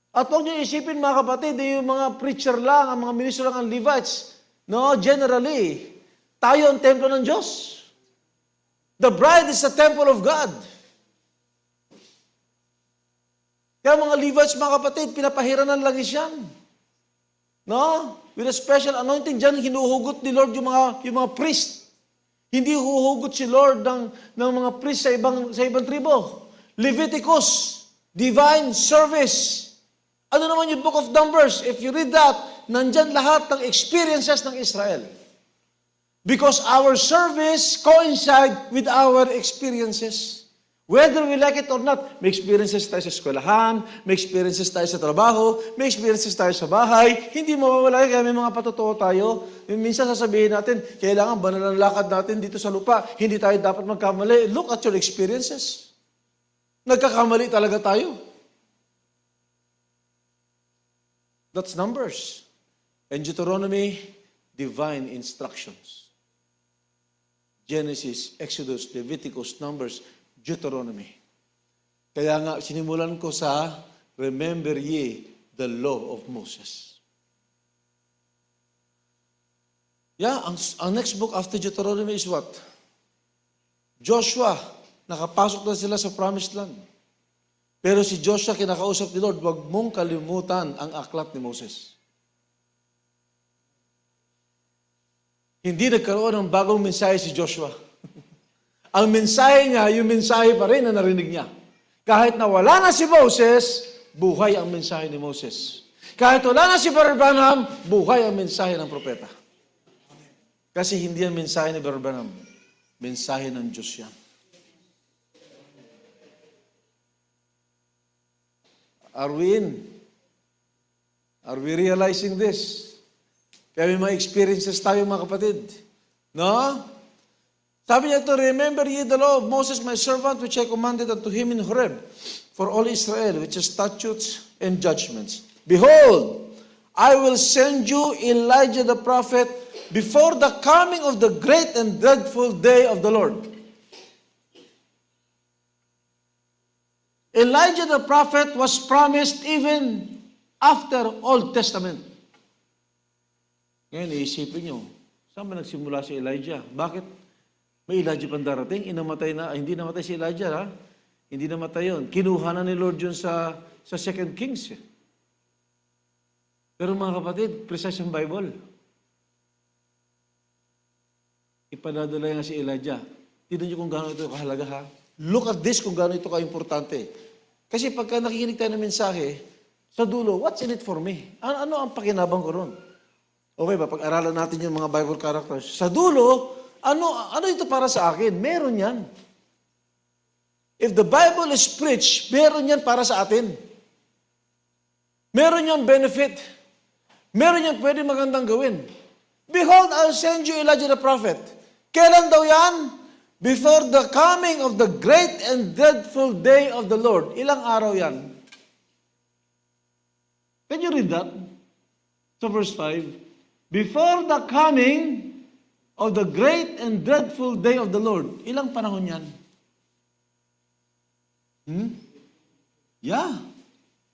At huwag niyo isipin, mga kapatid, yung mga preacher lang, ang mga ministro lang ang Levites. No, generally, tayo ang templo ng Diyos. The bride is the temple of God. Kaya mga Levites, mga kapatid, pinapahiran ng langis yan. No? With a special anointing dyan, hinuhugot ni Lord yung mga priest. Hindi huhugot si Lord ng mga priest sa ibang tribo. Leviticus, divine service. Ano naman yung Book of Numbers? If you read that, nandyan lahat ng experiences ng Israel. Because our service coincide with our experiences. Whether we like it or not, may experiences tayo sa eskwelahan, may experiences tayo sa trabaho, may experiences tayo sa bahay, hindi mawawala kaya may mga patotoo tayo. Minsan sasabihin natin, kailangan banal ang lakad natin dito sa lupa, hindi tayo dapat magkamali. Look at your experiences. Nagkakamali talaga tayo. That's Numbers. And Deuteronomy, divine instructions. Genesis, Exodus, Leviticus, Numbers, Deuteronomy. Kaya nga, sinimulan ko sa remember ye the law of Moses. Yeah, ang next book after Deuteronomy is what? Joshua. Nakapasok na sila sa promised land. Pero si Joshua, kinakausap ni Lord, huwag mong kalimutan ang aklat ni Moses. Hindi nagkaroon ng bagong mensahe si Joshua. Ang mensahe niya, yung mensahe pa rin na narinig niya. Kahit na wala na si Moses, buhay ang mensahe ni Moses. Kahit wala na si Brother Branham, buhay ang mensahe ng propeta. Kasi hindi ang mensahe ni Brother Branham. Mensahe ng Diyos yan. Are we in? Are we realizing this? Kaya may mga experiences tayo, mga kapatid. No? Sabi niya ito, remember ye the law of Moses, my servant, which I commanded unto him in Horeb, for all Israel, which is statutes and judgments. Behold, I will send you Elijah the prophet before the coming of the great and dreadful day of the Lord. Elijah the prophet was promised even after Old Testament. Ngayon, iisipin nyo, saan ba nagsimula si Elijah? Bakit may Elijah pang darating? Hindi namatay si Elijah, ha? Hindi namatay yun. Kinuha na ni Lord yun sa 2 Kings. Pero mga kapatid, precise ang Bible. Ipadadala nga si Elijah. Tignan niyo kung gaano ito kahalaga, ha? Look at this kung gaano ito ka-importante. Kasi pagka nakikinig tayo ng mensahe, sa dulo, what's in it for me? Ano ang pakinabang ko ron? Okay ba? Pag-aralan natin yung mga Bible characters. Sa dulo, ano ito para sa akin? Meron yan. If the Bible is preached, meron yan para sa atin. Meron yan benefit. Meron yan pwede magandang gawin. Behold, I'll send you Elijah the prophet. Kailan daw yan? Before the coming of the great and dreadful day of the Lord. Ilang araw yan? Can you read that? So verse 5. Before the coming of the great and dreadful day of the Lord. Ilang panahon yan? Yeah.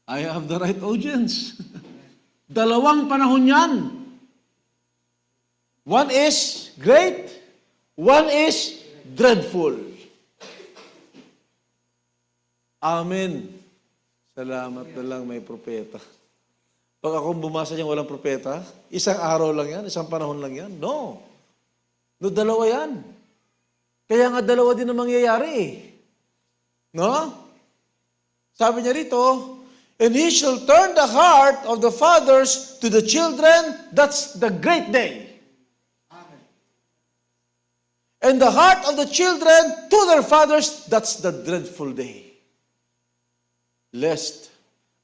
I have the right audience. Dalawang panahon yan. One is great. One is dreadful. Amen. Salamat na lang may propeta. Pag ako bumasa niyang walang propeta, isang araw lang yan, isang panahon lang yan. No. No, dalawa yan. Kaya nga dalawa din ang mangyayari eh. No? Sabi niya rito, and he shall turn the heart of the fathers to the children. That's the great day. Amen. And the heart of the children to their fathers. That's the dreadful day. Lest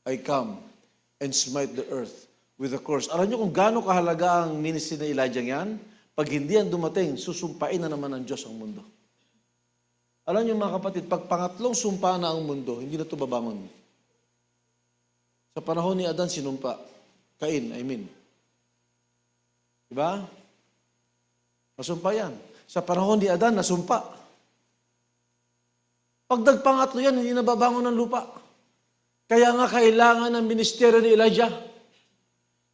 I come and smite the earth with a curse. Alam niyo kung gaano kahalaga ang ministry na Elijah yan? Pag hindi yan dumating, susumpain na naman ng Diyos ang mundo. Alam niyo mga kapatid, pag pangatlong sumpa na ang mundo, hindi na ito babangon. Sa panahon ni Adan, sinumpa. Cain, I mean. Diba? Nasumpa yan. Sa panahon ni Adan, nasumpa. Pag nagpangatlo yan, hindi na babangon ng lupa. Kaya nga kailangan ng ministeryo ni Elijah.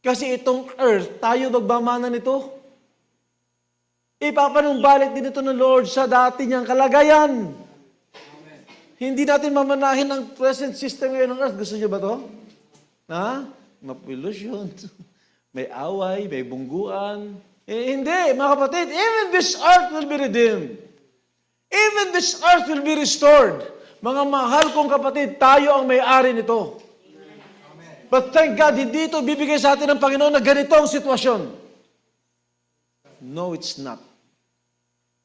Kasi itong earth, tayo magmamana nito. Ipapanumbalik din ito ng Lord sa dati niyang kalagayan. Amen. Hindi natin mamanahin ang present system ngayon ng earth. Gusto niyo ba to? Ha? Mapolusyon. May away, may bungguan. Hindi, mga kapatid. Even this earth will be redeemed. Even this earth will be restored. Mga mahal kong kapatid, tayo ang may-ari nito. Amen. But thank God, hindi ito bibigay sa atin ng Panginoon na ganito ang sitwasyon. No, it's not.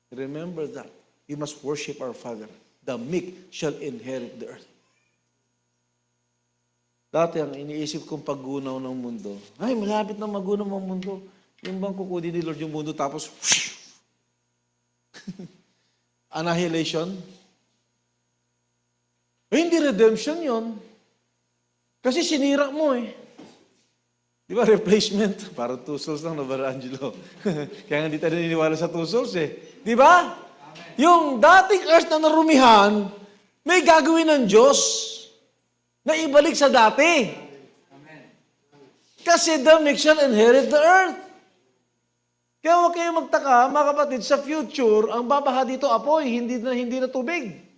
Remember that. We must worship our Father. The meek shall inherit the earth. Dati ang iniisip kong paggunaw ng mundo, ay, malapit na magunaw ang mundo. Yung bang kukunin ni Lord yung mundo tapos, annihilation? Hindi redemption yon. Kasi sinira mo eh. Di ba, replacement? Parang 2 souls lang na Brother Angelo. Kaya nga hindi tayo naniniwala sa 2 souls eh. Di ba? Yung dating earth na narumihan, may gagawin ng Diyos na ibalik sa dati. Kasi the meek shall inherit the earth. Kaya huwag kayo magtaka, mga kapatid, sa future, ang babaha dito apoy, hindi na tubig.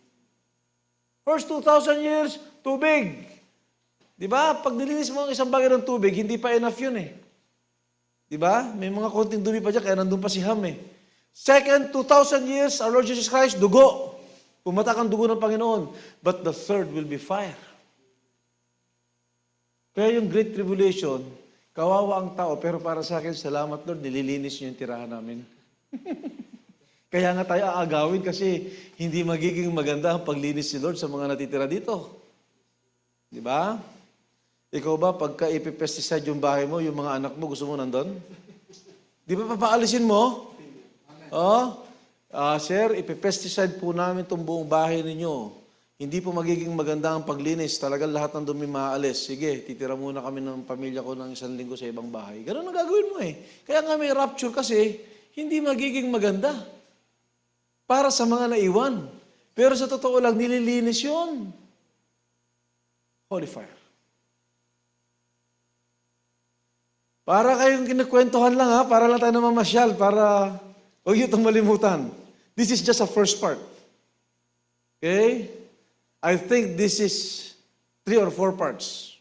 First 2,000 years, tubig. Di ba? Pag nilinis mo ang isang bagay ng tubig, hindi pa enough yun eh. Di ba? May mga konting dumi pa dyan, kaya nandun pa si Ham eh. Second, 2,000 years, our Lord Jesus Christ, dugo. Pumatak ang dugo ng Panginoon. But the third will be fire. Kaya yung Great Tribulation, kawawa ang tao, pero para sa akin, salamat Lord, nililinis niyo yung tirahan namin. Kaya nga tayo aagawin kasi hindi magiging maganda ang paglinis si Lord sa mga natitira dito. Di ba? Ikaw ba, pagka ipipesticide yung bahay mo, yung mga anak mo, gusto mo nandun? Di ba papaalisin mo? Sir, ipipesticide po namin itong buong bahay ninyo. Hindi po magiging maganda ang paglinis. Talagang lahat ng dumi maaalis. Sige, titira muna kami ng pamilya ko ng 1 linggo sa ibang bahay. Ganun ang gagawin mo eh. Kaya nga may rapture kasi, hindi magiging maganda. Para sa mga naiwan. Pero sa totoo lang, nililinis yun. Holy fire. Para kayong kinakwentuhan lang ha, para lang tayo namamasyal, para huwag niyo itong malimutan. This is just a first part. Okay? I think this is 3 or 4 parts.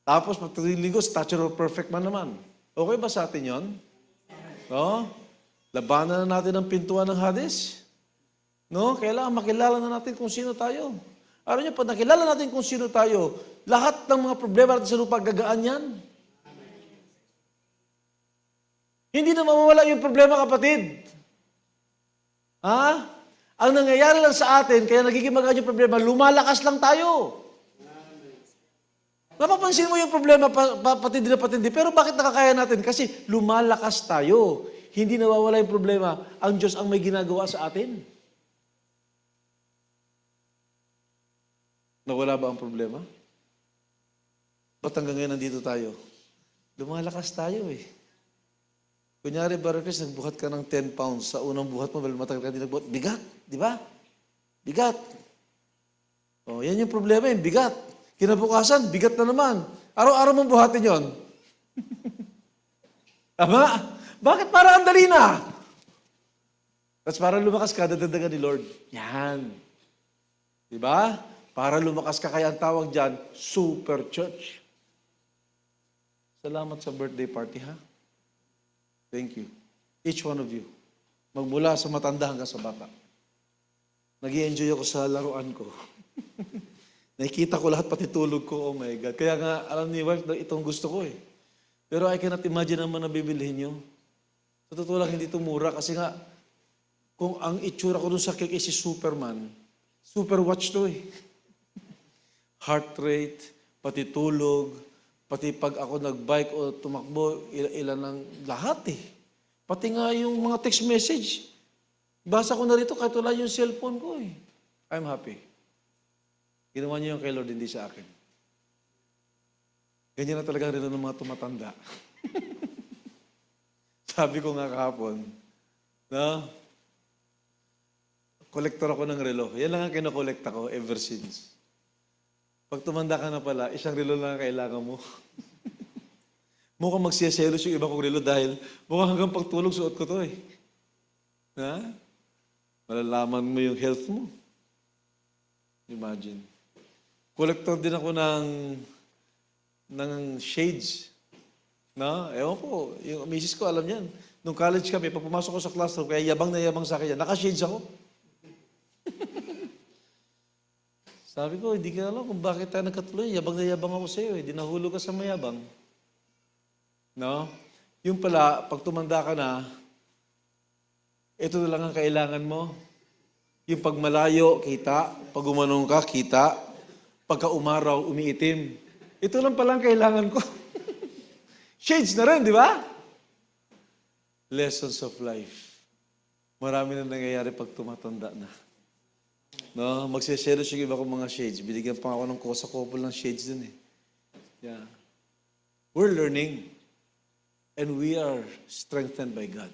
Tapos, pag 3 linggo, stature of perfect man naman. Okay ba sa atin yun? No? Labanan na natin ang pintuan ng Hades? No? Kailangan makilala na natin kung sino tayo. Alam niyo, pag nakilala natin kung sino tayo, lahat ng mga problema natin sa lupa, gagaan yan. Hindi na mawawala yung problema, kapatid. Ha? Ang nangyayari lang sa atin, kaya nagiging magaan yung problema, lumalakas lang tayo. Napapansin mo yung problema, patindi na patindi, pero bakit nakakaya natin? Kasi lumalakas tayo. Hindi nawawala yung problema. Ang Diyos ang may ginagawa sa atin. Nawala ba ang problema? Ba't hanggang ngayon nandito tayo? Lumalakas tayo eh. Kunyari, Brother Chris, nagbuhat ka ng 10 pounds. Sa unang buhat mo, matagal ka din nagbuhat. Bigat, di ba? Bigat. O, yan yung problema yun, bigat. Kinabukasan, bigat na naman. Araw-araw mong buhatin yon. Tama? Bakit parang ang dali na? Tapos para lumakas ka, dadagdagan ni Lord. Yan. Diba? Para lumakas ka, kaya ang tawag dyan, super church. Salamat sa birthday party, ha? Thank you. Each one of you. Magmula sa matanda hanggang sa bata. Nag-i-enjoy ako sa laruan ko. Nakikita ko lahat, pati tulog ko. Oh my God. Kaya nga, alam ni wife, itong gusto ko eh. Pero I cannot imagine naman na bibilhin nyo. Sa totoo lang, hindi ito mura. Kasi nga, kung ang itsura ko dun sa cake is si Superman, super watch to eh. Heart rate, pati tulog, pati pag ako nag-bike o tumakbo, ilan ang lahat eh. Pati nga yung mga text message. Basa ko na rito kahit wala yung cellphone ko eh. I'm happy. Ginawa niyo yung kay Lord, hindi sa akin. Ganyan na talaga rin ng mga tumatanda. Sabi ko nga kahapon, no? Kolektor ako ng relo. Yan lang ang kinokolekta ko ever since. Pag tumanda ka na pala, isang relo lang ang kailangan mo. Mukhang magsiyaselos yung iba kong relo dahil mukhang hanggang pagtulog suot ko to eh. Ha? Malalaman mo yung health mo. Imagine. Kolektor din ako ng shades. No? Ewan ko, yung misis ko alam yan. Nung college kami, pag pumasok ko sa classroom, kaya yabang na yabang sa akin yan, naka-shades ako. Sabi ko, hindi ka alam kung bakit tayo nagkatuloy. Yabang na yabang ako sa iyo. Hindi nahulog ka sa mayabang. No? Yung pala, pag tumanda ka na, ito na lang ang kailangan mo. Yung pag malayo, kita. Pag umanong ka, kita. Pagka umaraw, umiitim. Ito lang pala ang kailangan ko. Shades na rin, di ba? Lessons of life. Marami na nangyayari pag tumatanda na. No, magsiselos yung iba kong mga shades. Binigyan pa ako ng kosa couple ng shades din eh. Yeah. We're learning. And we are strengthened by God.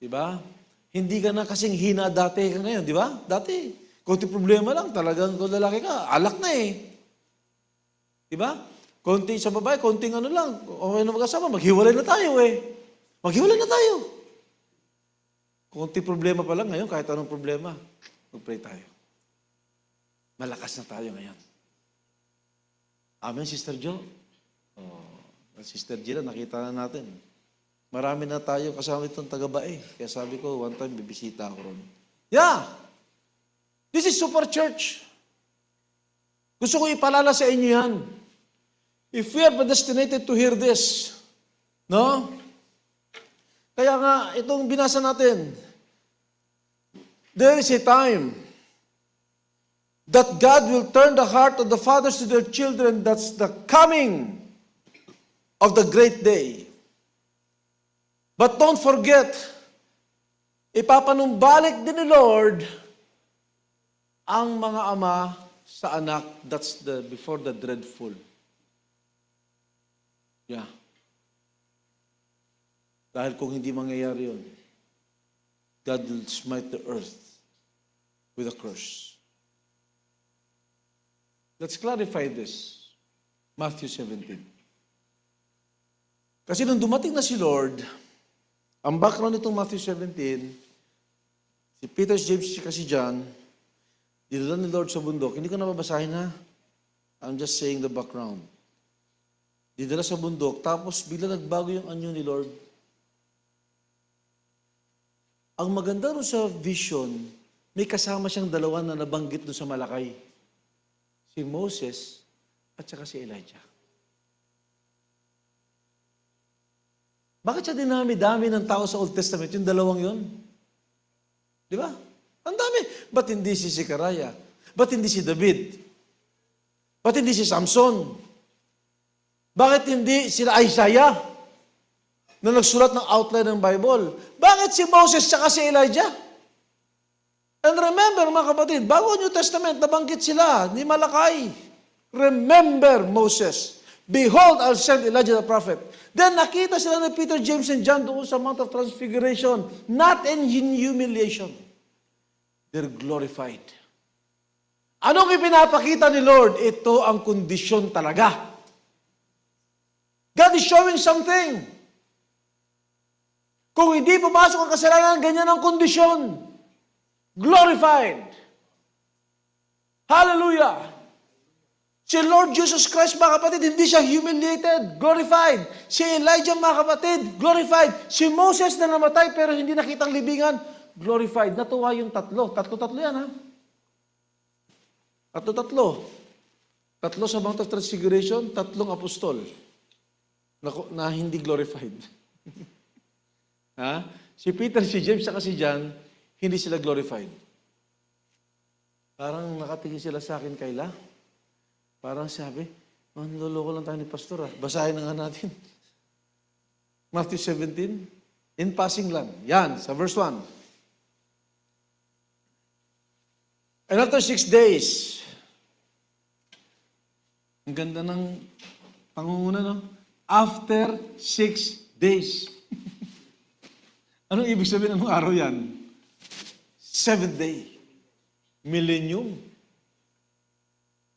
Diba? Hindi ka na kasing hina dati ka ngayon, di ba? Dati, konti problema lang, talagang kung lalaki ka, alak na eh. Diba? Konti sa babae, konting ano lang, okay na mag-asama, maghiwalay na tayo eh. Maghiwalay na tayo. Konti problema pa lang ngayon, kahit anong problema. Mag-pray tayo. Malakas na tayo ngayon. Amen, Sister Jo? Oh, Sister Gina, nakita na natin. Marami na tayo kasama itong taga-bae. Kaya sabi ko, one time, bibisita ako ron. Yeah! This is super church. Gusto ko ipalala sa inyo yan. If we are predestinated to hear this, no? Kaya nga, itong binasa natin, there is a time that God will turn the heart of the fathers to their children. That's the coming of the great day. But don't forget, ipapanumbalik din ni Lord ang mga ama sa anak. That's before the dreadful. Yeah. Dahil kung hindi mangyayari yun, God will smite the earth with a curse. Let's clarify this. Matthew 17. Kasi nung dumating na si Lord, ang background nitong Matthew 17, si Peter, James, si John, dinala ni Lord sa bundok. Hindi ko na babasahin ha. I'm just saying the background. Dinala sa bundok, tapos bigla nagbago yung anyo ni Lord. Ang maganda rin sa vision, may kasama siyang dalawa na nabanggit doon sa Malakay. Si Moses at saka si Elijah. Bakit siya dinami-dami ng tao sa Old Testament? Yung dalawang yun. Di ba? Ang dami. Ba't hindi si Zechariah? Ba't hindi si David? Ba't hindi si Samson? Bakit hindi sila Isaiah na nagsulat ng outline ng Bible? Bakit si Moses at si Elijah? And remember, mga kapatid, bago New Testament, nabanggit sila ni Malakay. Remember Moses. Behold, I'll send Elijah the prophet. Then nakita sila ni Peter, James, and John doon sa Mount of Transfiguration. Not in humiliation. They're glorified. Anong ipinapakita ni Lord? Ito ang kondisyon talaga. God is showing something. Kung hindi pumasok ang kasalanan, ganyan ang kondisyon. Glorified. Hallelujah. Si Lord Jesus Christ, mga kapatid, hindi siya humiliated, glorified. Si Elijah, mga kapatid, glorified. Si Moses na namatay pero hindi nakitang libingan, glorified. Natuwa yung tatlo. Tatlo yan, ha? Tatlo. Tatlo sa Mount of Transfiguration, tatlong apostol na hindi glorified. Ha? Si Peter, si James, saka si John, hindi sila glorified. Parang nakatingin sila sa akin, Kayla. Parang sabi, niloloko lang tayo ni Pastor. Basahin na nga natin. Matthew 17, in passing lang. Yan, sa verse 1. And after 6 days, ang ganda ng pangunguna, no? After 6 days. Anong ibig sabihin ng araw yan? 7th day. Millennium.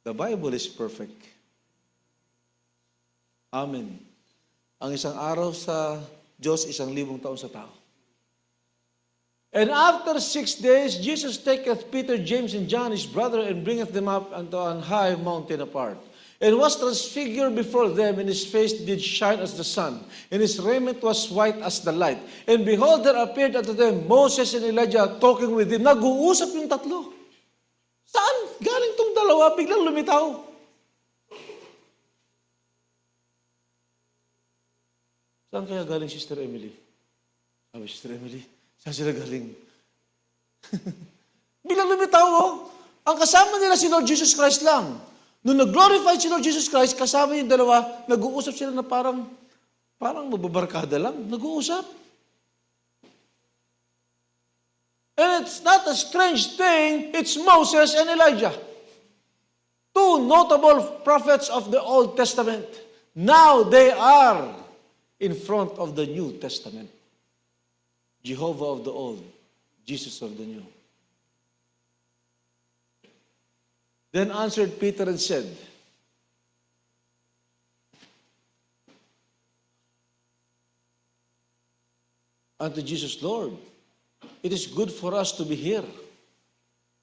The Bible is perfect. Amen. Ang isang araw sa Diyos, 1,000 taon sa tao. And after 6 days, Jesus taketh Peter, James, and John, his brother, and bringeth them up unto an high mountain apart. And was transfigured before them, and his face did shine as the sun, and his raiment was white as the light. And behold, there appeared unto them Moses and Elijah talking with him. Nag-uusap yung tatlo. Saan galing tong dalawa? Biglang lumitaw. Saan kaya galing Sister Emily? Sabi, Sister Emily, saan sila galing? Biglang lumitaw, oh. Ang kasama nila si Lord Jesus Christ lang. Nung nag-glorify si Lord Jesus Christ, kasama yung dalawa, nag-uusap sila na parang mababarkada lang. Nag-uusap. And it's not a strange thing, it's Moses and Elijah. Two notable prophets of the Old Testament. Now they are in front of the New Testament. Jehovah of the Old, Jesus of the New. Then answered Peter and said, unto Jesus, Lord, it is good for us to be here.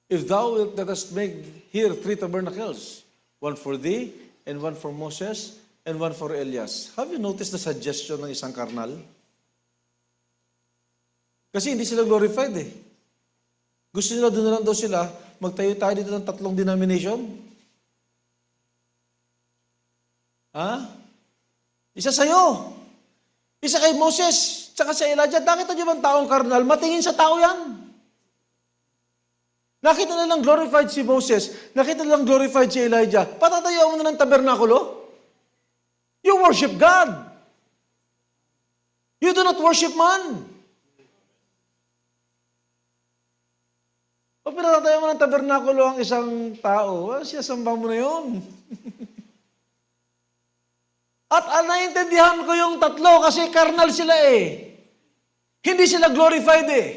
If thou wilt, let us make here 3 tabernacles, one for thee, and one for Moses, and one for Elias. Have you noticed the suggestion ng isang karnal? Kasi hindi sila glorified eh. Gusto nila, doon na lang daw sila, magtayo tayo dito ng 3 denomination? Ha? Isa sa'yo. Isa kay Moses, tsaka sa Elijah. Nakita niyo bang taong karnal? Matingin sa tao yan. Nakita nilang glorified si Moses. Nakita nilang glorified si Elijah. Patatayo mo na ng tabernakulo? You worship God. You do not worship man. Pag pinatatayo mo ng tabernakulo ang isang tao, sinasamba mo na yun. At naintindihan ko yung tatlo kasi karnal sila eh. Hindi sila glorified eh.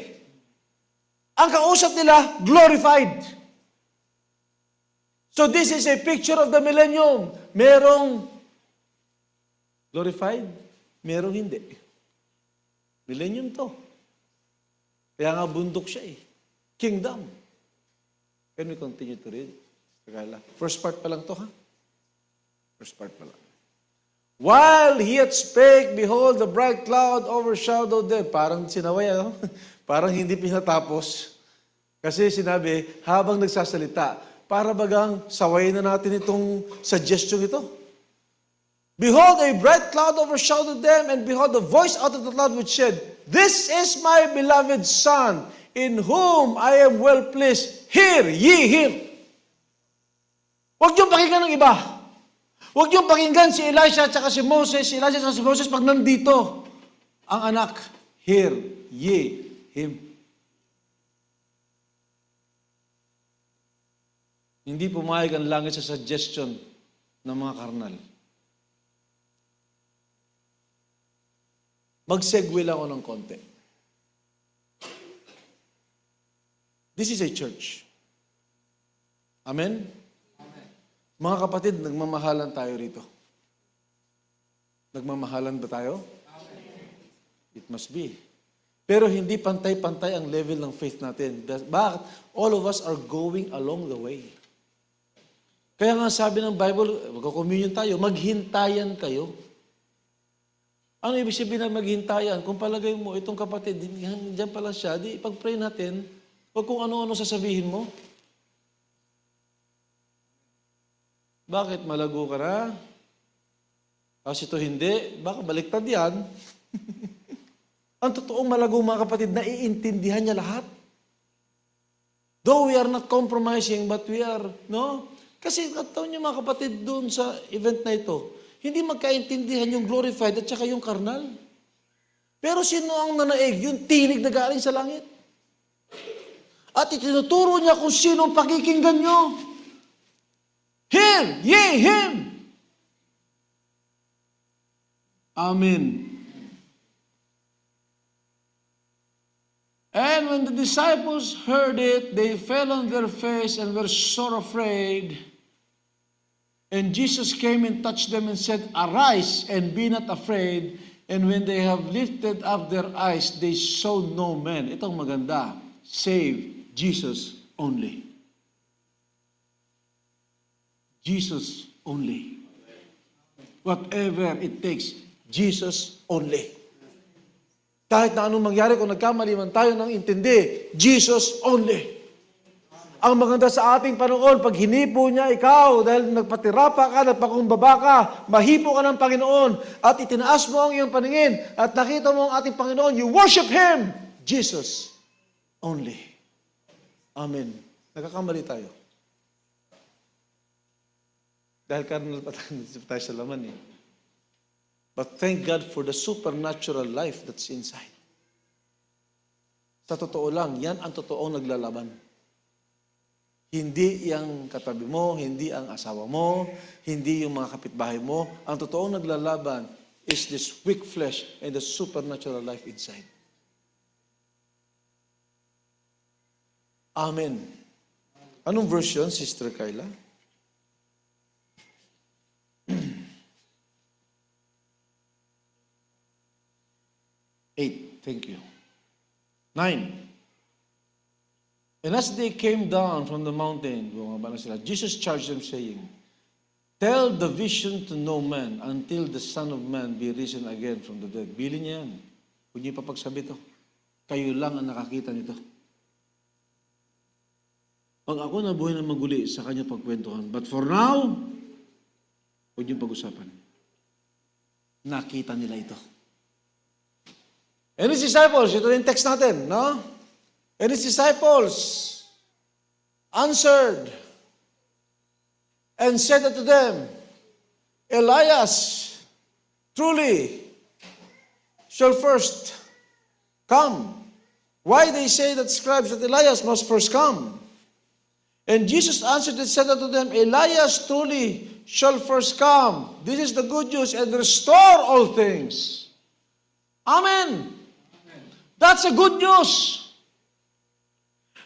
Ang kausap nila, glorified. So this is a picture of the millennium. Merong glorified, merong hindi. Millennium to. Kaya nga bundok siya eh. Kingdom. Can we continue to read? First part pa lang to, ha? First part pa lang. While he yet spake, behold, the bright cloud overshadowed them. Parang sinaway, ano? Parang hindi pinatapos. Kasi sinabi, habang nagsasalita, para bagang saway na natin itong suggestion ito. Behold, a bright cloud overshadowed them, and behold, the voice out of the cloud which said, This is my beloved Son, in whom I am well pleased. Hear ye him. Huwag niyong pakinggan ng iba. Huwag niyong pakinggan si Elijah at si Moses, si Elijah at si Moses pag nandito ang anak. Hear ye him. Hindi pumayag ang langit sa suggestion ng mga karnal. Mag-segue lang ako ng konti. This is a church. Amen? Mga kapatid, nagmamahalan tayo rito. Nagmamahalan ba tayo? It must be. Pero hindi pantay-pantay ang level ng faith natin. Bakit? All of us are going along the way. Kaya nga sabi ng Bible, magko-communion tayo, maghintayan kayo. Ano ibig sabihin na maghintayan? Kung palagay mo, itong kapatid, diyan pala siya, di ipag-pray natin, huwag kung ano-ano sasabihin mo. Bakit? Malago ka na? Kasi ito hindi. Baka baliktad yan. Ang totoong malago mga kapatid, naiintindihan niya lahat. Though we are not compromising, but we are, no? Kasi kataon niyo mga kapatid doon sa event na ito, hindi magkaintindihan yung glorified at saka yung carnal. Pero sino ang nanaig? Yung tinig na galing sa langit. At itinuturo niya kung sino ang pakikinggan nyo. Him! Ye! Him! Amen. And when the disciples heard it, they fell on their face and were sore afraid. And Jesus came and touched them and said, Arise and be not afraid. And when they have lifted up their eyes, they saw no man. Itong maganda, save Jesus only. Jesus only. Whatever it takes, Jesus only. Kahit na anong mangyari, kung nagkamali man tayo ng intindi, Jesus only. Ang maganda sa ating Panginoon, pag hinipo niya ikaw, dahil nagpatirapa ka, nagpakumbaba ka, mahipo ka ng Panginoon, at itinaas mo ang iyong paningin, at nakita mo ang ating Panginoon, you worship Him, Jesus only. Amen. Nagkakamali tayo. Dahil karnal pa tayo sa laman eh. But thank God for the supernatural life that's inside. Sa totoo lang, yan ang totoong naglalaban. Hindi yung katabi mo, hindi ang asawa mo, hindi yung mga kapitbahay mo. Ang totoong naglalaban is this weak flesh and the supernatural life inside. Amen. Anong version, Sister Kayla? 8. Thank you. 9. And as they came down from the mountain, Jesus charged them, saying, Tell the vision to no man until the Son of Man be risen again from the dead. Bilin niya yan. Huwag niyo ipapagsabi ito. Kayo lang ang nakakita nito. Pag ako nabuhay na maguli sa kanya pagkwentuhan. But for now, huwag niyo pag-usapan. Nakita nila ito. And his disciples, ito yung text natin, no? And his disciples answered and said unto them, Elias truly shall first come. Why they say that scribes that Elias must first come? And Jesus answered and said unto them, Elias truly shall first come. This is the good news, and restore all things. Amen. That's a good news.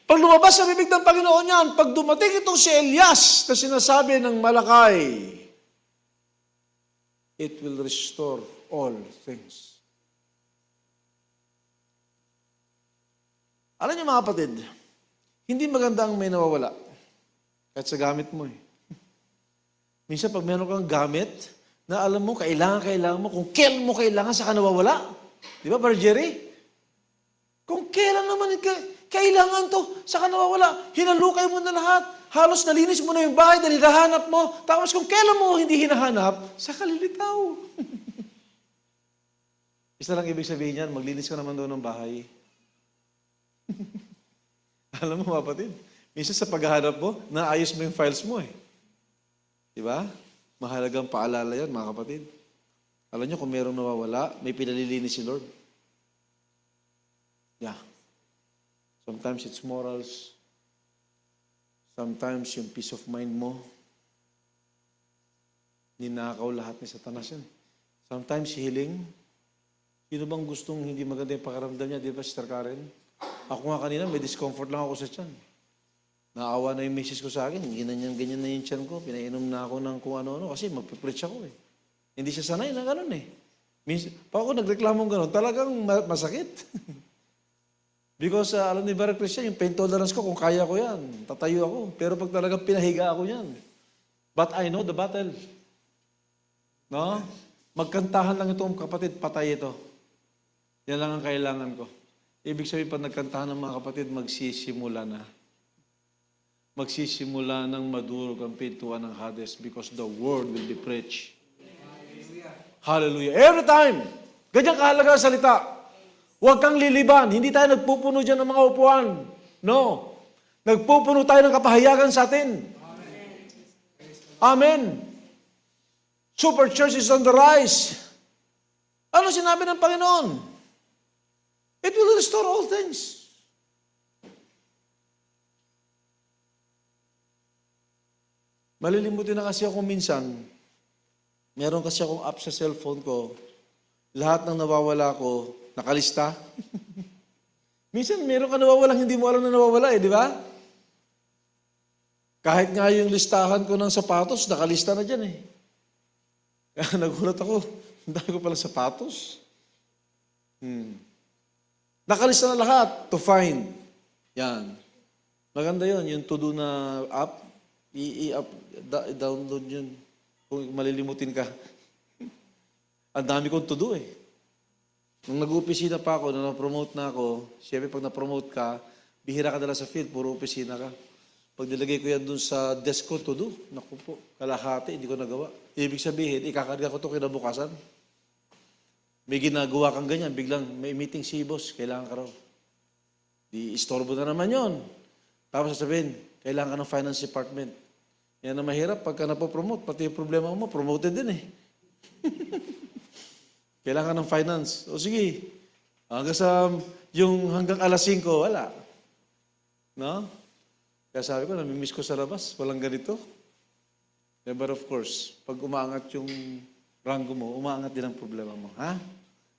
Pag lumabas sa bibig ng Panginoon yan, pag dumating itong si Elias na sinasabi ng Malakay, it will restore all things. Alam niyo mga kapatid, hindi maganda ang may nawawala. Kahit sa gamit mo eh. Minsan pag meron kang gamit, na alam mo, kailangan mo, kung kailan mo kailangan, saka nawawala. Di ba, Brother Jerry? Kung kailan naman kailangan to, saka nawawala. Hinalukay mo na lahat. Halos nalinis mo na yung bahay dahil hinahanap mo. Tapos kung kailan mo hindi hinahanap, saka lilitaw. Isa lang ibig sabihin yan, maglinis ka naman doon ng bahay. Alam mo, kapatid, minsan sa paghahanap mo, naayos mo yung files mo eh. Diba? Mahalagang paalala yan, mga kapatid. Alam nyo, kung merong nawawala, may pinalilinis si Lord. Yeah. Sometimes it's morals. Sometimes yung peace of mind mo. Ninakaw lahat ni Satanas yan. Sometimes healing. Sino bang gustong hindi maganda yung pakaramdam niya? Di ba, Sister Karen? Ako nga kanina, may discomfort lang ako sa tiyan. Naawa na yung misis ko sa akin. Ganyan na yung tiyan ko. Pinainom na ako ng kung ano-ano. Kasi magpipreach ako eh. Hindi siya sanay na gano'n eh. Pag ako nagreklamong gano'n, talagang masakit. Because alam ni Brother Christian, yung pain tolerance ko, kung kaya ko yan, tatayo ako. Pero pag talagang pinahiga ako yan, but I know the battle. No? Magkantahan lang itong kapatid, patay ito. Yan lang ang kailangan ko. Ibig sabihin, pag nagkantahan ng mga kapatid, magsisimula na. Magsisimula ng madurog ang pintuan ng Hades because the word will be preached. Hallelujah. Every time. Ganyan kahalaga ang salita. Huwag kang liliban. Hindi tayo nagpupuno dyan ng mga upuan. No. Nagpupuno tayo ng kapahayagan sa atin. Amen. Super church is on the rise. Ano sinabi ng Panginoon? It will restore all things. Malilimutin na kasi ako minsan. Meron kasi akong app sa cellphone ko. Lahat ng nawawala ko, nakalista. Minsan meron ka nawawalang hindi mo alam na nawawala di ba? Kahit nga yung listahan ko ng sapatos, nakalista na dyan Kaya nagulat ako, ang dami ko pala sapatos. Nakalista na lahat to find. Yan. Maganda yun, yung to-do na app, i-download yun. Kung malilimutin ka. Ang dami kong to-do Nung nag-opisina pa ako, nung na-promote na ako, siyempre pag na-promote ka, bihira ka na lang sa field, puro opisina ka. Pag nilagay ko yan dun sa desk ko, to-do. Naku po, kalahati, hindi ko nagawa. Ibig sabihin, ikakarga ko ito kinabukasan. May ginagawa kang ganyan, biglang may meeting si boss, kailangan ka raw. Di istorbo na naman yon. Tapos sasabihin, kailangan ka ng finance department. Yan na mahirap, pagka napopromote, pati yung problema mo, promoted din Kailangan ng finance. O sige, hanggang alas 5, wala. No? Kaya sabi ko, namimiss ko sa labas, walang ganito. But of course, pag umaangat yung rango mo, umaangat din ang problema mo. Ha?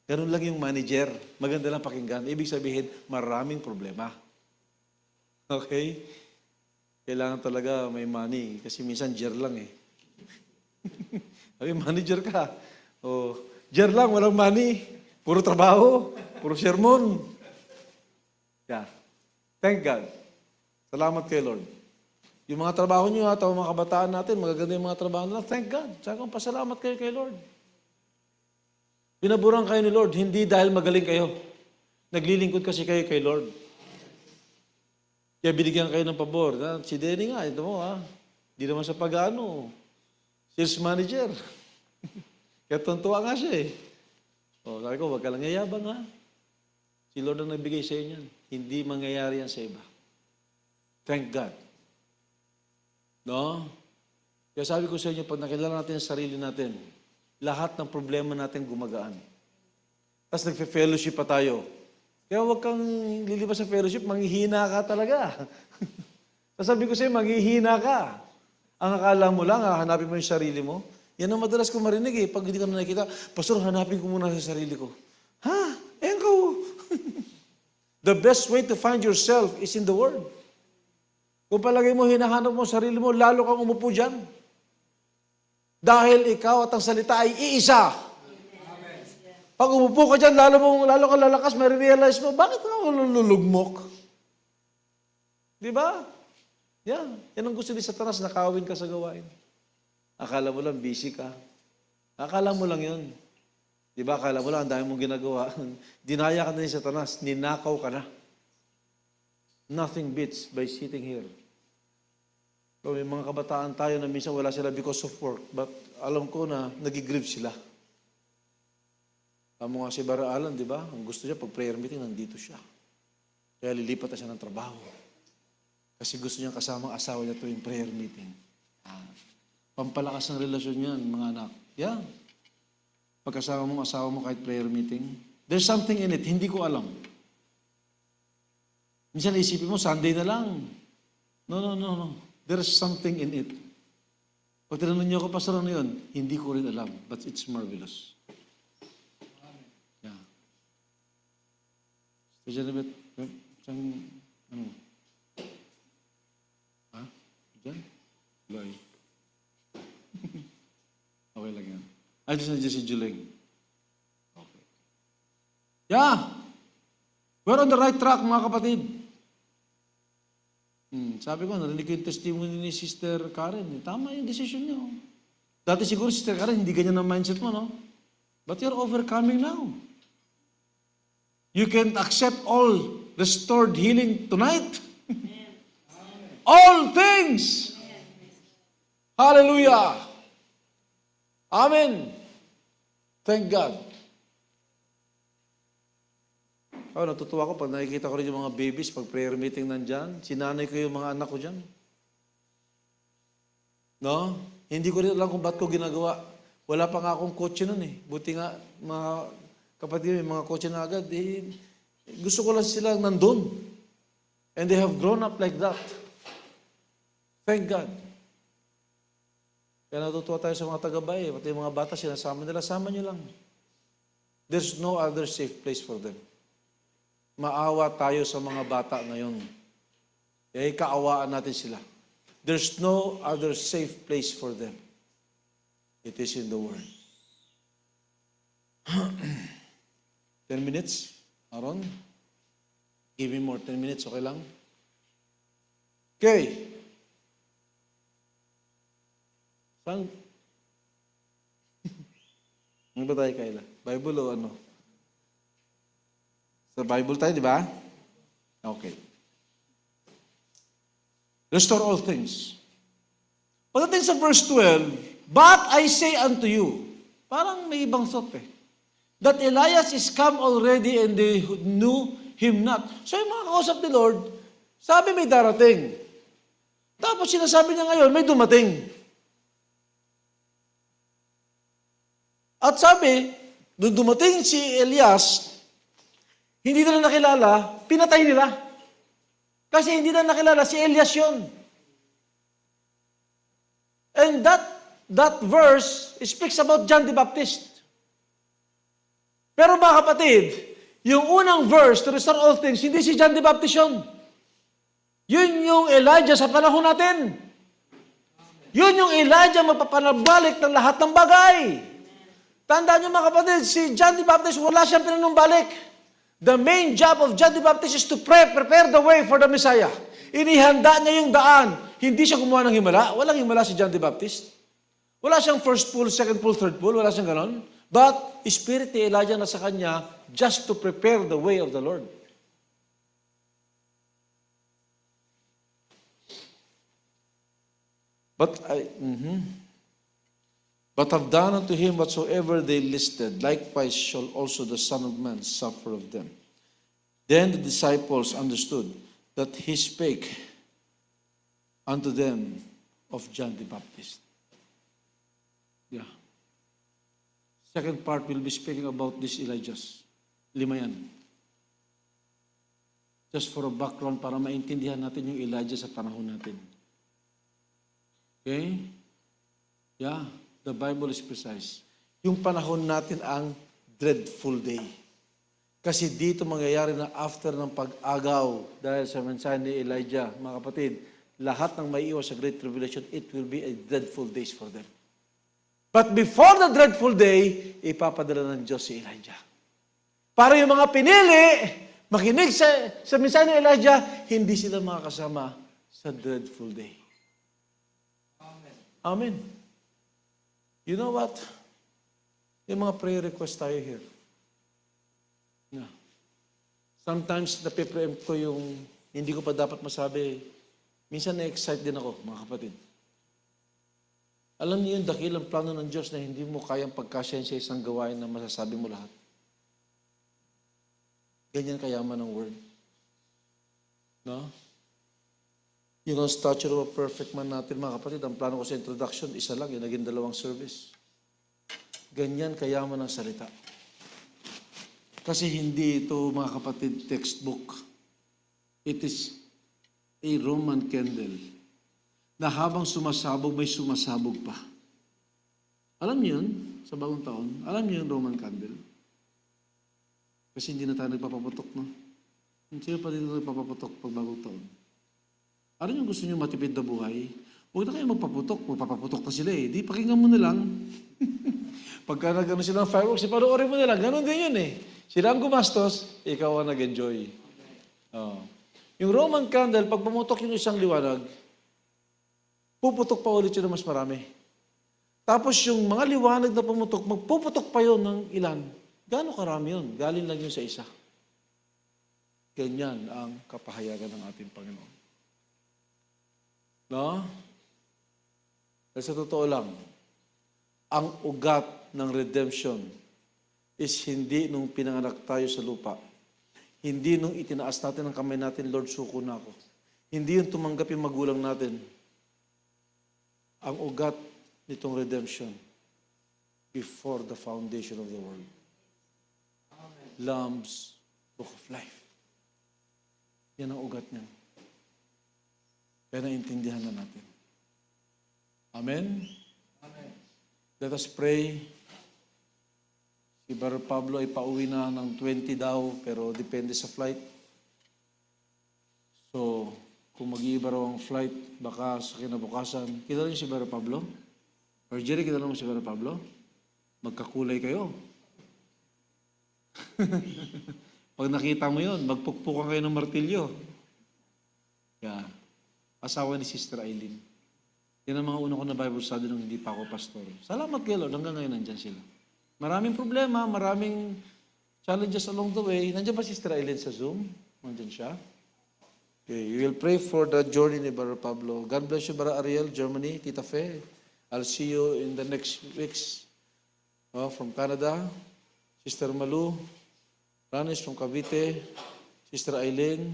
Ganun lang yung manager. Maganda lang pakinggan. Ibig sabihin, maraming problema. Okay? Kailangan talaga may money. Kasi minsan, jer lang Sabi, manager ka. Jer lang, walang money. Puro trabaho. Puro sermon. Yeah. Thank God. Salamat kay Lord. Yung mga trabaho nyo, mga kabataan natin, magaganda yung mga trabaho nila. Thank God. Saka pasalamat kayo kay Lord. Binaburang kayo ni Lord, hindi dahil magaling kayo. Naglilingkod kasi kayo kay Lord. Kaya binigyan kayo ng pabor. Si Denny nga, ito mo Hindi naman sa pag-ano. Sales manager. Kaya tuntua nga siya sabi ko, huwag ka lang yayabang Si Lord ang nagbigay sa inyo yan. Hindi mangyayari yan sa iba. Thank God. No? Kaya sabi ko sa inyo, pag nakilala natin ang sarili natin, lahat ng problema natin gumagaan. Tapos nagfe-fellowship pa tayo. Kaya huwag kang lilibas sa fellowship, manghihina ka talaga. Sasabi ko sa'yo, manghihina ka. Ang akala mo lang, hanapin mo yung sarili mo. Yan ang madalas ko marinig Pag hindi ka na nakikita, Pastor, hanapin ko muna sa sarili ko. Ha? Ko. The best way to find yourself is in the Word. Kung palagay mo, hinahanap mo sarili mo, lalo kang umupo dyan. Dahil ikaw at ang salita ay iisa. Pag umupo ka dyan, lalo ka lalakas, may realize mo, bakit ako lulugmok? Di ba? Yan ang gusto ni Satanas, nakawin ka sa gawain. Akala mo lang, busy ka. Akala mo lang yun. Di ba? Akala mo lang, ang dami mong ginagawa. Dinaya ka na ni Satanas, ninakaw ka na. Nothing beats by sitting here. So, may mga kabataan tayo na minsan wala sila because of work, but alam ko na nagigrieve sila. Tama nga si Bara Alan, di ba? Ang gusto niya, pag prayer meeting, nandito siya. Kaya lilipat na siya ng trabaho. Kasi gusto niya kasama ang asawa niya tuwing prayer meeting. Pampalakas ng relasyon niyan, mga anak. Yeah. Pagkasama mo, asawa mo kahit prayer meeting. There's something in it, hindi ko alam. Minsan isipin mo, Sunday na lang. No. There's something in it. Pag tinanong niyo ako, Pastor, ano yun? Hindi ko rin alam, but it's marvelous. Yeah. Diyan na ba? Ano? Ha? Diyan? Loy. Okay lang yan. Diyan si Juling. Okay. Yeah! We're on the right track, mga kapatid. Sabi ko, narinig ko yung testimony ni Sister Karen. Tama yung decision niyo. Dati siguro, Sister Karen, hindi ganyan ang mindset mo, no? But you're overcoming now. You can accept all restored healing tonight. All things. Hallelujah. Amen. Thank God. Natutuwa ko pag nakikita ko rin yung mga babies, pag prayer meeting nandyan, sinanay ko yung mga anak ko dyan. No? Hindi ko rin alam kung ba't ko ginagawa. Wala pa nga akong kotse nun eh. Buti nga, mga kapatid, may mga kotse na agad. Gusto ko lang sila nandun. And they have grown up like that. Thank God. Kaya natutuwa tayo sa mga taga-bahay. Pati yung mga bata, sinasama nila, sama nyo lang. There's no other safe place for them. Maawa tayo sa mga bata ngayon. Kaya kaawaan natin sila. There's no other safe place for them. It is in the Word. 10 minutes, Aaron? Give me more 10 minutes, okay lang? Okay. Saan? Ano ba tayo, Kayla? Bible o ano? Sa Bible tayo, di ba? Okay. Restore all things. Pagdating sa verse 12, but I say unto you, parang may ibang thought eh, that Elias is come already and they knew him not. So yung mga kausap ni Lord, sabi may darating. Tapos sinasabi niya ngayon, may dumating. At sabi, nung dumating si Elias, hindi nila nakilala, pinatay nila. Kasi hindi na nakilala, si Elias yun. And that verse speaks about John the Baptist. Pero mga kapatid, yung unang verse to restore all things, hindi si John the Baptist yun. Yun yung Elijah sa panahon natin. Yun yung Elijah mapapanabalik ng lahat ng bagay. Tandaan nyo mga kapatid, si John the Baptist, wala siyang pinanumbalik. The main job of John the Baptist is to prepare the way for the Messiah. Inihanda niya yung daan. Hindi siya gumawa ng himala. Walang himala si John the Baptist. Wala siyang first pool, second pool, third pool. Wala siyang ganon. But, Spirit ni Elijah na sa kanya just to prepare the way of the Lord. But have done unto him whatsoever they listed, likewise shall also the Son of Man suffer of them. Then the disciples understood that he spake unto them of John the Baptist. Yeah. Second part, we'll be speaking about this Elijah's. 5 yan. Just for a background, para maintindihan natin yung Elijah sa panahon natin. Okay? Yeah. The Bible is precise. Yung panahon natin ang dreadful day. Kasi dito mangyayari na after ng pag-agaw dahil sa mensahe ni Elijah, mga kapatid, lahat ng maiiwas sa Great Tribulation, it will be a dreadful days for them. But before the dreadful day, ipapadala ng Diyos si Elijah. Para yung mga pinili, makinig sa mensahe ni Elijah, hindi sila makakasama sa dreadful day. Amen. Amen. You know what? Yung mga prayer request tayo here. Yeah. Sometimes napipreempt ko yung hindi ko pa dapat masabi. Minsan na-excite din ako, mga kapatid. Alam niyo yung dakilang plano ng Diyos na hindi mo kayang pagkasyahin sa isang gawain na masasabi mo lahat. Ganyan kayaman ng word. No? Yung stature of a perfect man natin, mga kapatid, ang plano ko sa introduction, isa lang, yung naging 2 service. Ganyan kayaman ang salita. Kasi hindi ito, mga kapatid, textbook. It is a Roman candle na habang sumasabog, may sumasabog pa. Alam niyo yun, sa bagong taon? Alam niyo yung Roman candle? Kasi hindi na tayo nagpapaputok, no? Sino pa dito nagpapaputok pag bagong taon? Ano yung gusto niyo matipid na buhay? Huwag na kayo magpaputok. Magpapaputok na sila eh. Di, pakinggan mo na lang. Pagka nagano sila ng fireworks, panoorin mo na lang. Ganon din yun eh. Sila ang gumastos, ikaw ang nag-enjoy. Oh. Yung Roman candle, pag pumutok yung isang liwanag, puputok pa ulit yun ng mas marami. Tapos yung mga liwanag na pumutok, magpuputok pa yun ng ilan. Gaano karami yun? Galing lang yun sa isa. Ganyan ang kapahayagan ng ating Panginoon. No? Dahil sa totoo lang, ang ugat ng redemption is hindi nung pinanganak tayo sa lupa. Hindi nung itinaas natin ang kamay natin, Lord, suko na ako. Hindi yung tumanggap yung magulang natin. Ang ugat nitong redemption before the foundation of the world. Lamb's Book of Life. Yan ang ugat niya. Kaya naintindihan na natin. Amen? Amen. Let us pray. Si Brother Pablo ay pauwi na ng 20 daw, pero depende sa flight. So, kung mag-iiba raw ang flight, baka sa kinabukasan. Kilala niyo si Brother Pablo? Or Jerry, kilala mo si Brother Pablo? Magkakulay kayo. Pag nakita mo yun, magpukpukan kayo ng martilyo. Yeah. Asawa ni Sister Eileen. Yan ang mga una ko na Bible study nung hindi pa ako pastor. Salamat kay Lord, hanggang ngayon nandyan sila. Maraming problema, maraming challenges along the way. Nandiyan ba Sister Eileen sa Zoom? Nandiyan siya. Okay, we will pray for the journey ni Brother Pablo. God bless you, Brother Ariel, Germany, Tita Fe. I'll see you in the next weeks. From Canada, Sister Malu, Ranis from Cavite, Sister Eileen,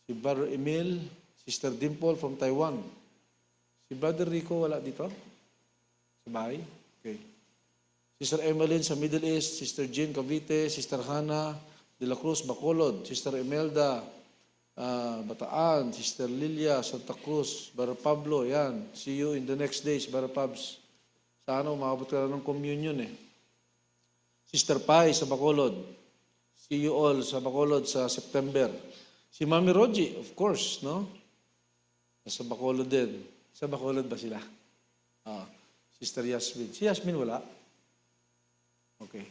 si Brother Emil, Sister Dimple from Taiwan. Si Brother Rico wala dito? Sa bahay? Okay. Sister Emeline sa Middle East, Sister Jean Cavite, Sister Hannah de la Cruz, Bacolod, Sister Imelda, Bataan, Sister Lilia, Santa Cruz, Brother Pablo, yan. See you in the next days, Brother Pabs. Sana umabot ka na ng communion eh. Sister Pai sa Bacolod. See you all sa Bacolod sa September. Si Mami Roji, of course, no? Sa Bacolod din. Sa Bacolod ba sila? Sister Yasmin. Si Yasmin wala? Okay.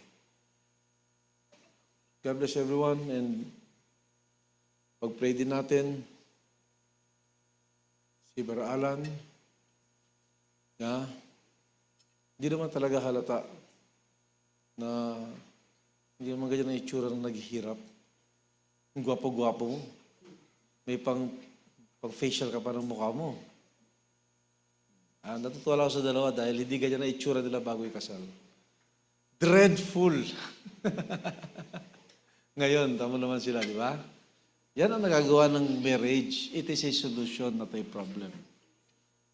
God bless everyone and pag-pray din natin si Brother Alan. Yeah. Hindi naman talaga halata na hindi naman ganyan ang itsura ng naghihirap. Ang gwapo-gwapo mo. May pang-facial ka pa ng mukha mo. Natutuwa lang ako sa dalawa dahil hindi ganyan ang itsura nila bago ikasal. Dreadful. Ngayon, tama naman sila, di ba? Yan ang nagagawa ng marriage. It is a solution, not a problem.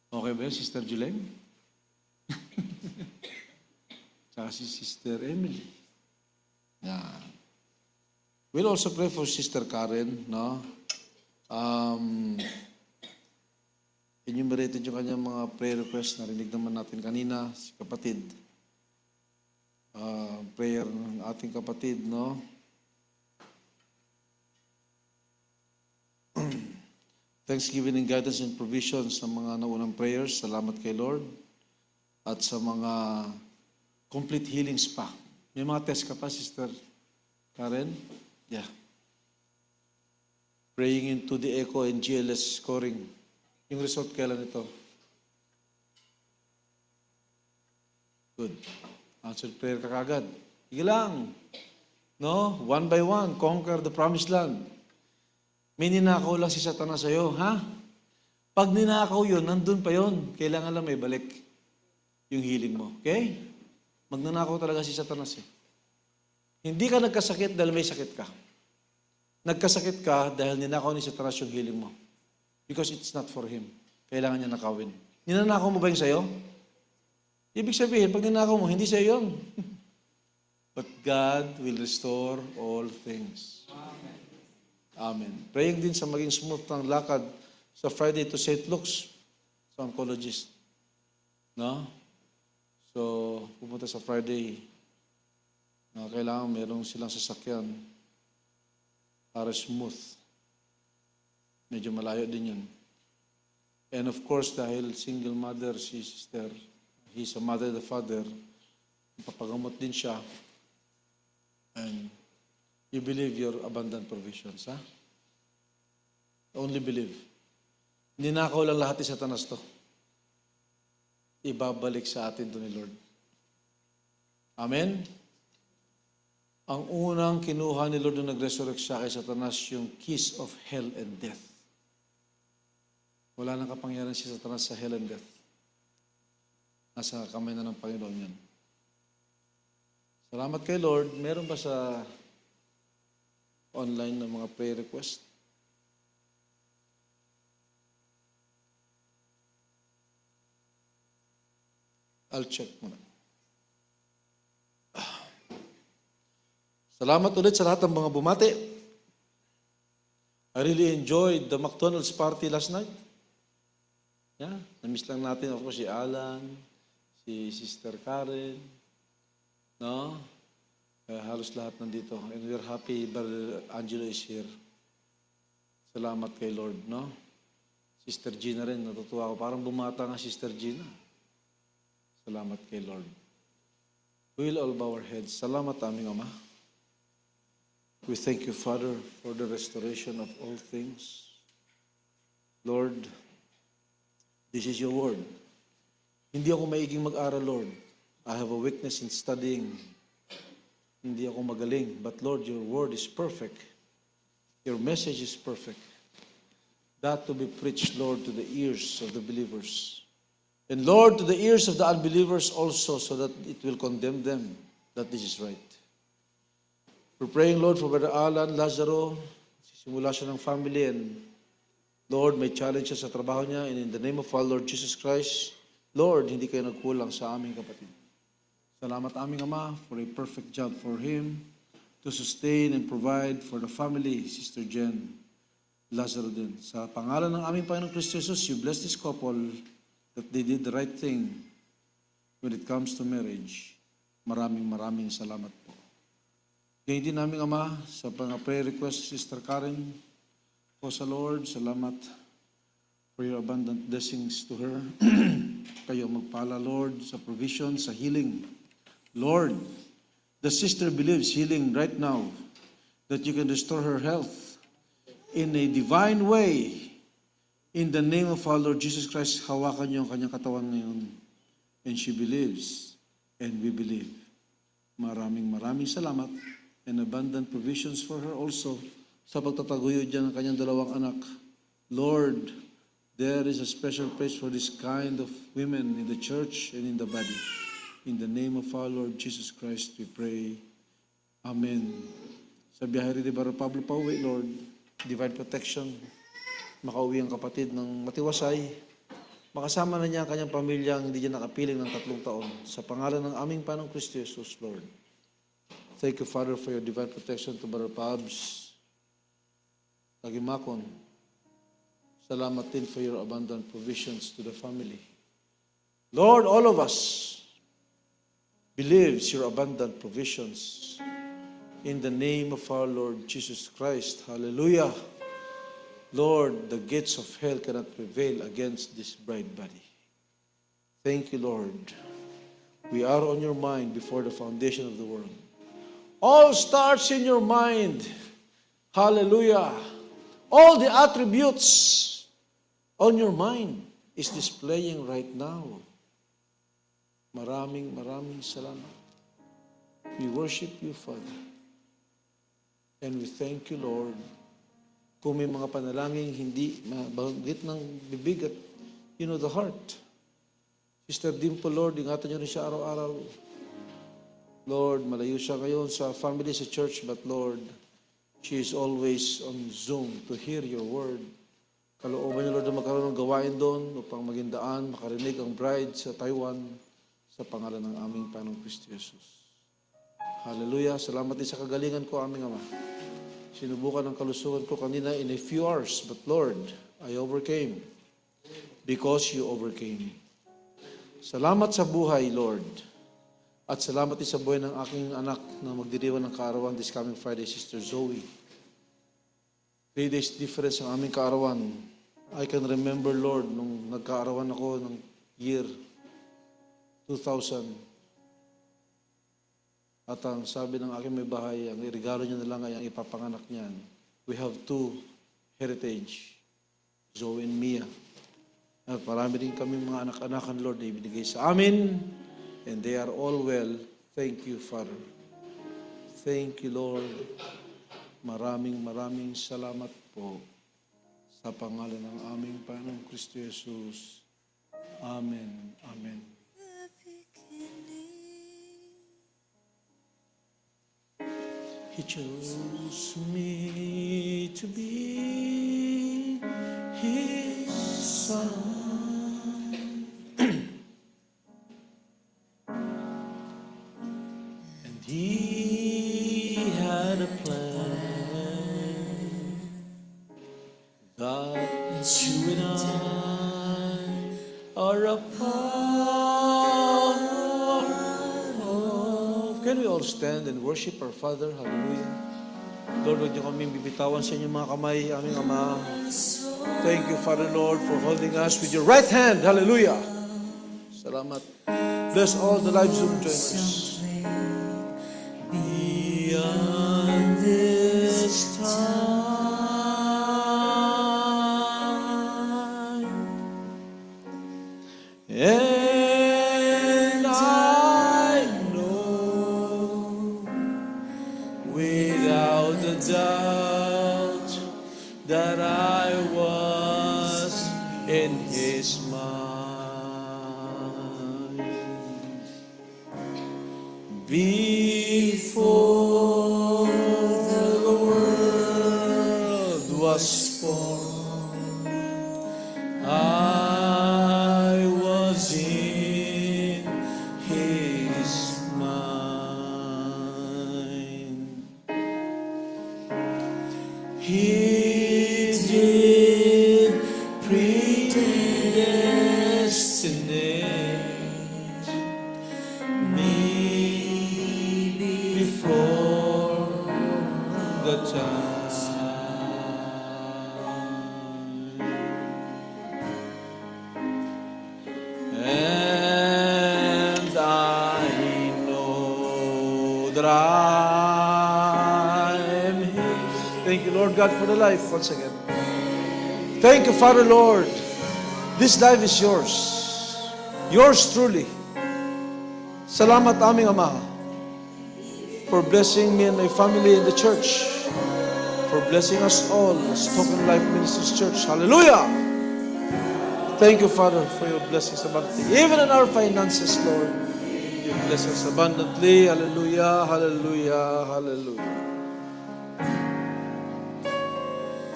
Okay ba yun, Sister Juleng? Saka si Sister Emily. Yeah. We'll also pray for Sister Karen, no? Enumerated yung kanyang mga prayer requests. Narinig naman natin kanina, si kapatid. Prayer ng ating kapatid, no? Thanksgiving and guidance and provision sa mga naunang prayers. Salamat kay Lord. At sa mga complete healings pa. May mga test ka pa, Sister Karen? Yeah. Praying into the echo and GLS scoring. Yung result kailan ito? Good. Answered prayer ka kagad. Sige lang. No? One by one, conquer the promised land. May ninakaw lang si Satanas sa'yo, ha? Pag ninakaw yun, nandun pa yun. Kailangan lang may balik yung healing mo. Okay? Magnanakaw talaga si Satanas eh. Hindi ka nagkasakit dahil may sakit ka. Nagkasakit ka dahil ninakaw ni Satanas yung healing mo. Because it's not for him. Kailangan niya nakawin. Ninanakaw mo ba yung sa'yo? Ibig sabihin, pag ninakaw mo, hindi sa'yo yun. But God will restore all things. Amen. Praying din sa maging smooth ng lakad sa Friday to St. Luke's sa oncologist. No? So, pumunta sa Friday, kailangan merong silang sasakyan para smooth. Medyo malayo din yun. And of course, dahil single mother si sister, he's a mother and a father, papagamot din siya. And you believe your abundant provisions, ha? Only believe. Hindi nakaw lang lahat ni Satanas to. Ibabalik sa atin to ni Lord. Amen? Ang unang kinuha ni Lord nung nag-resurrect siya kay Satanas, yung keys of hell and death. Wala nang kapangyarihan si Satanas sa hell and death. Nasa kamay na ng Panginoon yan. Salamat kay Lord. Meron ba sa online ng mga prayer request? I'll check muna. Salamat ulit sa lahat ng mga bumati. I really enjoyed the McDonald's party last night. Yeah, na-miss lang natin ako si Alan, si Sister Karen, no? Halos lahat nandito. And we're happy Brother Angelo is here. Salamat kay Lord, no? Sister Gina rin, natutuwa ako. Parang bumata nga Sister Gina. Salamat kay Lord. We'll all bow our heads. Salamat aming Ama. We thank you, Father, for the restoration of all things. Lord, this is your word. Hindi ako maiging mag-aral, Lord. I have a weakness in studying. Hindi ako magaling. But Lord, your word is perfect. Your message is perfect. That to be preached, Lord, to the ears of the believers. And Lord, to the ears of the unbelievers also, so that it will condemn them that this is right. We're praying, Lord, for Brother Alan, Lazaro, simula siya ng family, and Lord, may challenge siya sa trabaho niya, and in the name of our Lord Jesus Christ, Lord, hindi kayo nagkulang sa aming kapatid. Salamat aming Ama for a perfect job for him to sustain and provide for the family, Sister Jen, Lazaro din. Sa pangalan ng aming Panginoong Kristo Jesus, you bless this couple that they did the right thing when it comes to marriage. Maraming salamat po. Ngayon din namin Ama, sa mga prayer request, Sister Karen, po sa Lord, salamat for your abundant blessings to her. Kayo magpala, Lord, sa provision, sa healing. Lord, the sister believes healing right now, that you can restore her health in a divine way. In the name of our Lord Jesus Christ, hawakan niyo ang kanyang katawan ngayon. And she believes, and we believe. Maraming salamat, and abundant provisions for her also sa pagtataguyod dyan ng kanyang dalawang anak. Lord, there is a special place for this kind of women in the church and in the body. In the name of our Lord Jesus Christ, we pray. Amen. Sa biyahe rin ni Brother Pablo pauwi, Lord, divine protection, makauwi ang kapatid ng matiwasay, makasama na niya ang kanyang pamilyang hindi niya nakapiling ng 3 taon. Sa pangalan ng aming Panginoong Kristo Jesus, Lord. Thank you, Father, for your divine protection to Brother Pabs, Tagimakon. Salamat din for your abundant provisions to the family. Lord, all of us believes your abundant provisions. In the name of our Lord Jesus Christ. Hallelujah. Lord, the gates of hell cannot prevail against this bride body. Thank you, Lord. We are on your mind before the foundation of the world. All starts in your mind. Hallelujah. All the attributes on your mind is displaying right now. Maraming salamat. We worship you, Father. And we thank you, Lord. Kung may mga panalangin hindi mabanggit ng bibig at you know the heart. Sister Dimple, Lord, ingatan niyo rin siya araw-araw. Lord, malayo siya ngayon sa family, sa church, but Lord, she is always on Zoom to hear your word. Kalooban niyo, Lord, na magkaroon ng gawain doon upang maging daan, makarinig ang bride sa Taiwan sa pangalan ng aming Panginoong Kristo Jesus. Hallelujah. Salamat din sa kagalingan ko, aming Ama. Sinubukan ang kalusugan ko kanina in a few hours, but Lord, I overcame because you overcame. Salamat sa buhay, Lord. At salamat din sa buhay ng aking anak na magdiriwan ng kaarawan this coming Friday, Sister Zoe. 3 days difference ang aming kaarawan. I can remember, Lord, nung nagkaarawan ako ng year 2000. At ang sabi ng aking may bahay, ang regalo niya na lang ay ang ipapanganak niyan. We have two heritage, Zoe and Mia. At marami din kaming mga anak-anakan, Lord, na ibinigay sa amin. And they are all well. Thank you, Father. Thank you, Lord. Maraming salamat po sa pangalan ng aming Panginoong Kristo Jesus. Amen. Amen. He chose me to be His son. And He had a plan that you and I are a part of. Can we all stand and worship our Father? Hallelujah. Lord, huwag niyo kaming bibitawan sa inyong mga kamay, aming Ama. Thank you, Father, Lord, for holding us with your right hand. Hallelujah. Salamat. Bless all the live Zoom joiners. Beyond this time, and I know without a doubt that I was in His mind before the world was formed. I was in His mind. He did predestinate me before the time. And I know that I am His. Thank you, Lord God, for the life once again. Thank you, Father, Lord. This life is yours. Yours truly. Salamat, aming Ama, for blessing me and my family in the church, for blessing us all as Spoken Life Ministries Church. Hallelujah! Thank you, Father, for your blessings abundantly. Even in our finances, Lord, you bless us abundantly. Hallelujah, hallelujah, hallelujah.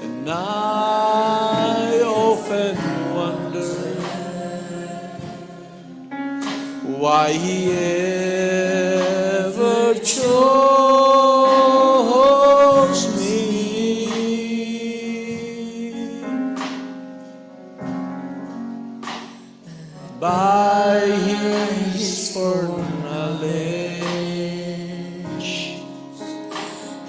And I often wonder why He ever chose me. By His foreknowledge,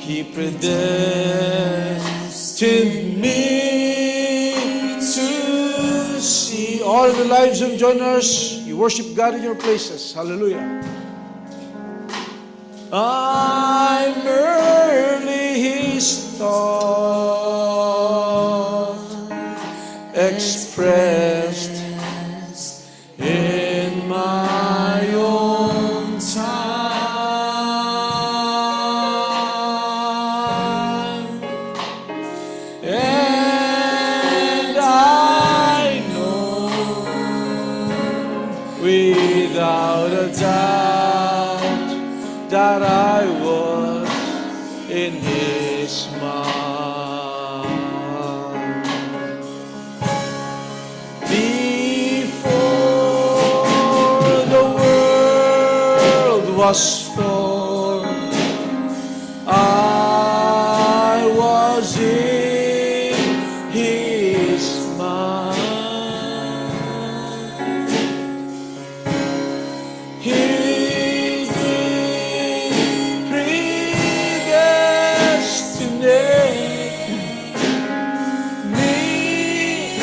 He predestined me to see. All the lives of joiners, you worship God in your places. Hallelujah. I'm merely His thought expressed in my own time. And I know without a doubt that I was in His mind before the world was formed. I was in His mind. He did predestinate me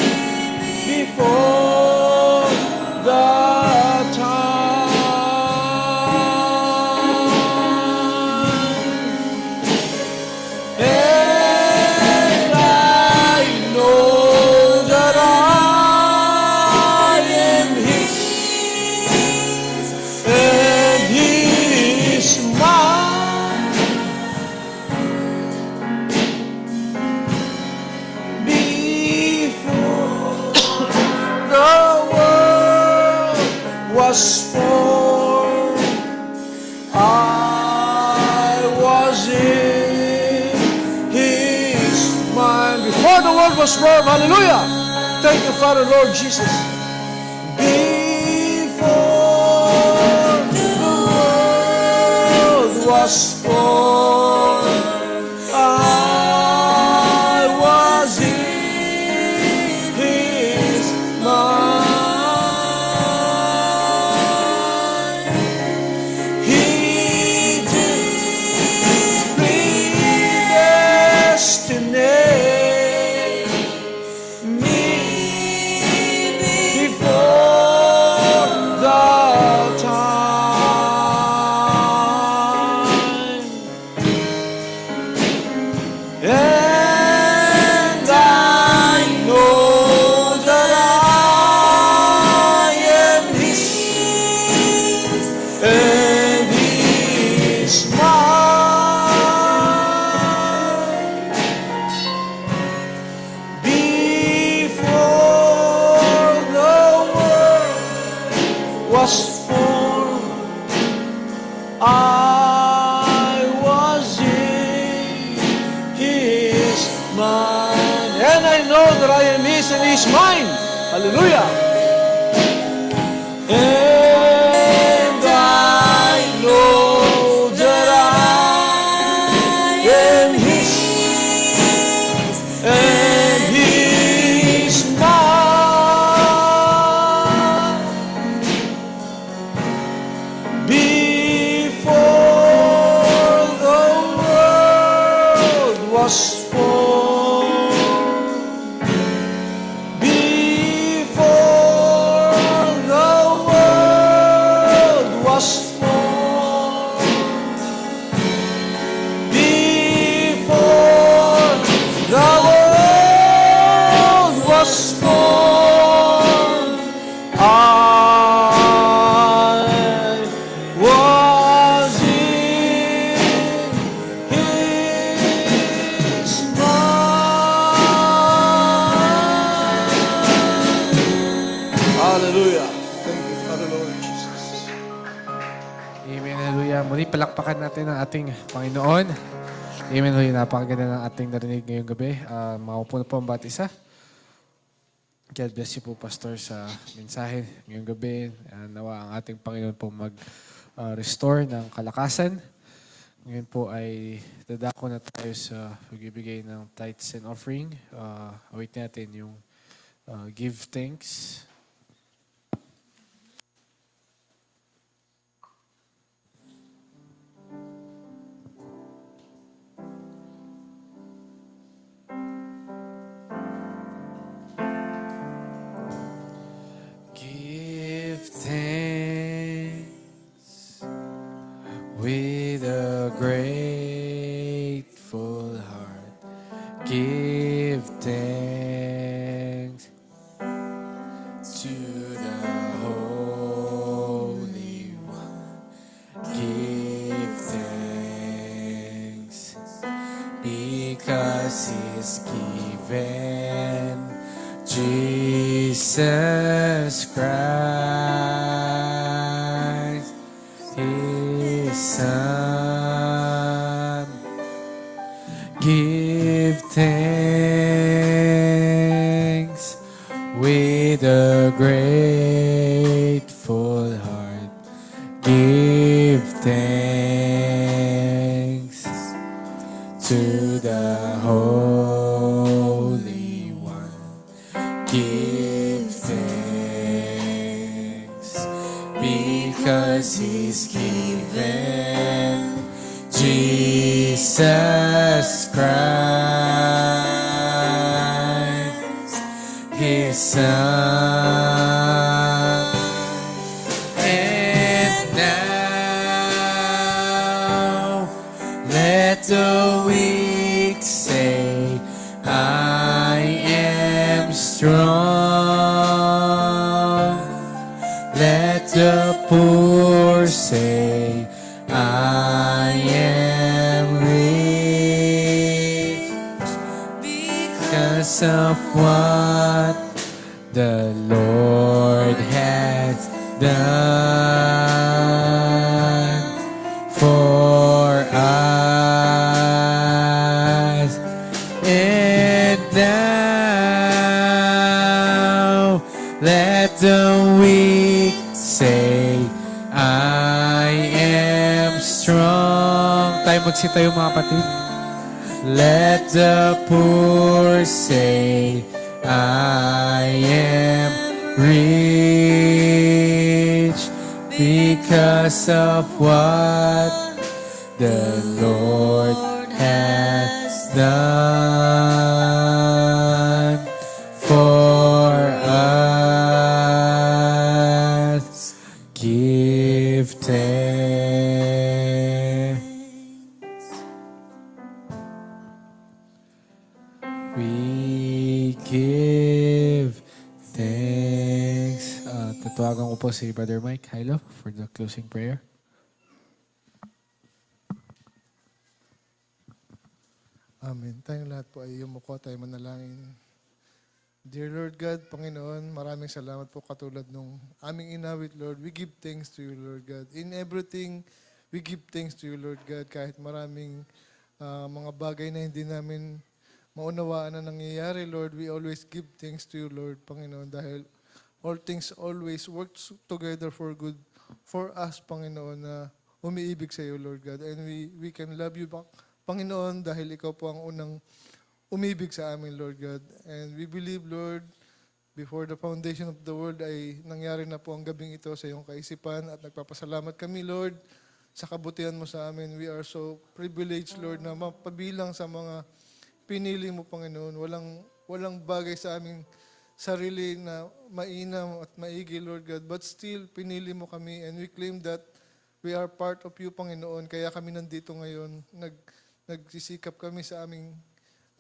before the time. was formed, I was in His mind. Before the world was formed, hallelujah! Thank you, Father, Lord Jesus. Before the world was formed, I was in His mind. He did predestinate me before the time, and I know that I am His, and He is mine. Before the world was formed, I was in His mind. And I know that I am His and He is mine. Hallelujah. And I know that I am His and He is mine. Before the world was formed, before the world was formed, before the world was formed, I was in His mind. Hallelujah. Thank you, Father, Lord Jesus. Amen. Hallelujah. Muli palakpakan natin ang ating Panginoon. Amen. Hallelujah. Napakaganda ng ating narinig ngayong gabi. Maupo na po ang bawat isa. God bless you po, Pastor, sa mensahe ngayong gabi. Nawa ang ating Panginoon po mag-restore ng kalakasan. Ngayon po ay dadako na tayo sa pagbibigay ng tithes and offering. Await natin yung give thanks. Give thanks with a grateful heart. Give thanks to the Holy One. Give thanks because He's given Jesus Christ, His Son. Give thanks with a grateful heart. Give thanks to the Holy One. Give thanks because He's given Jesus Christ, His Son. And now let the weak say, I am strong. Let the poor say, I am rich because of what the Lord has done for us. And now let the weak say, I am strong. Tayo magsitayo mga kapatid. Let the poor say, I am rich because of what the Lord has done for us. Give thanks. We give thanks. Tatawagan ko po si Brother Mike Hilo for the closing prayer. Amen. Tayong lahat po ay yumuko, tayo manalangin. Dear Lord God, Panginoon, maraming salamat po katulad nung aming inawit, Lord. We give thanks to you, Lord God. In everything, we give thanks to you, Lord God. Kahit maraming mga bagay na hindi namin maunawaan na nangyayari, Lord, we always give thanks to you, Lord, Panginoon, dahil all things always work together for good for us, Panginoon, na umiibig sa iyo, Lord God. And we can love you, Panginoon, dahil ikaw po ang unang umibig sa amin, Lord God. And we believe, Lord, before the foundation of the world ay nangyari na po ang gabing ito sa iyong kaisipan at nagpapasalamat kami, Lord, sa kabutihan mo sa amin. We are so privileged, Lord, na mapabilang sa mga pinili mo, Panginoon. Walang bagay sa aming sarili na mainam at maigi, Lord God. But still, pinili mo kami and we claim that we are part of you, Panginoon. Kaya kami nandito ngayon. Nagsisikap kami sa aming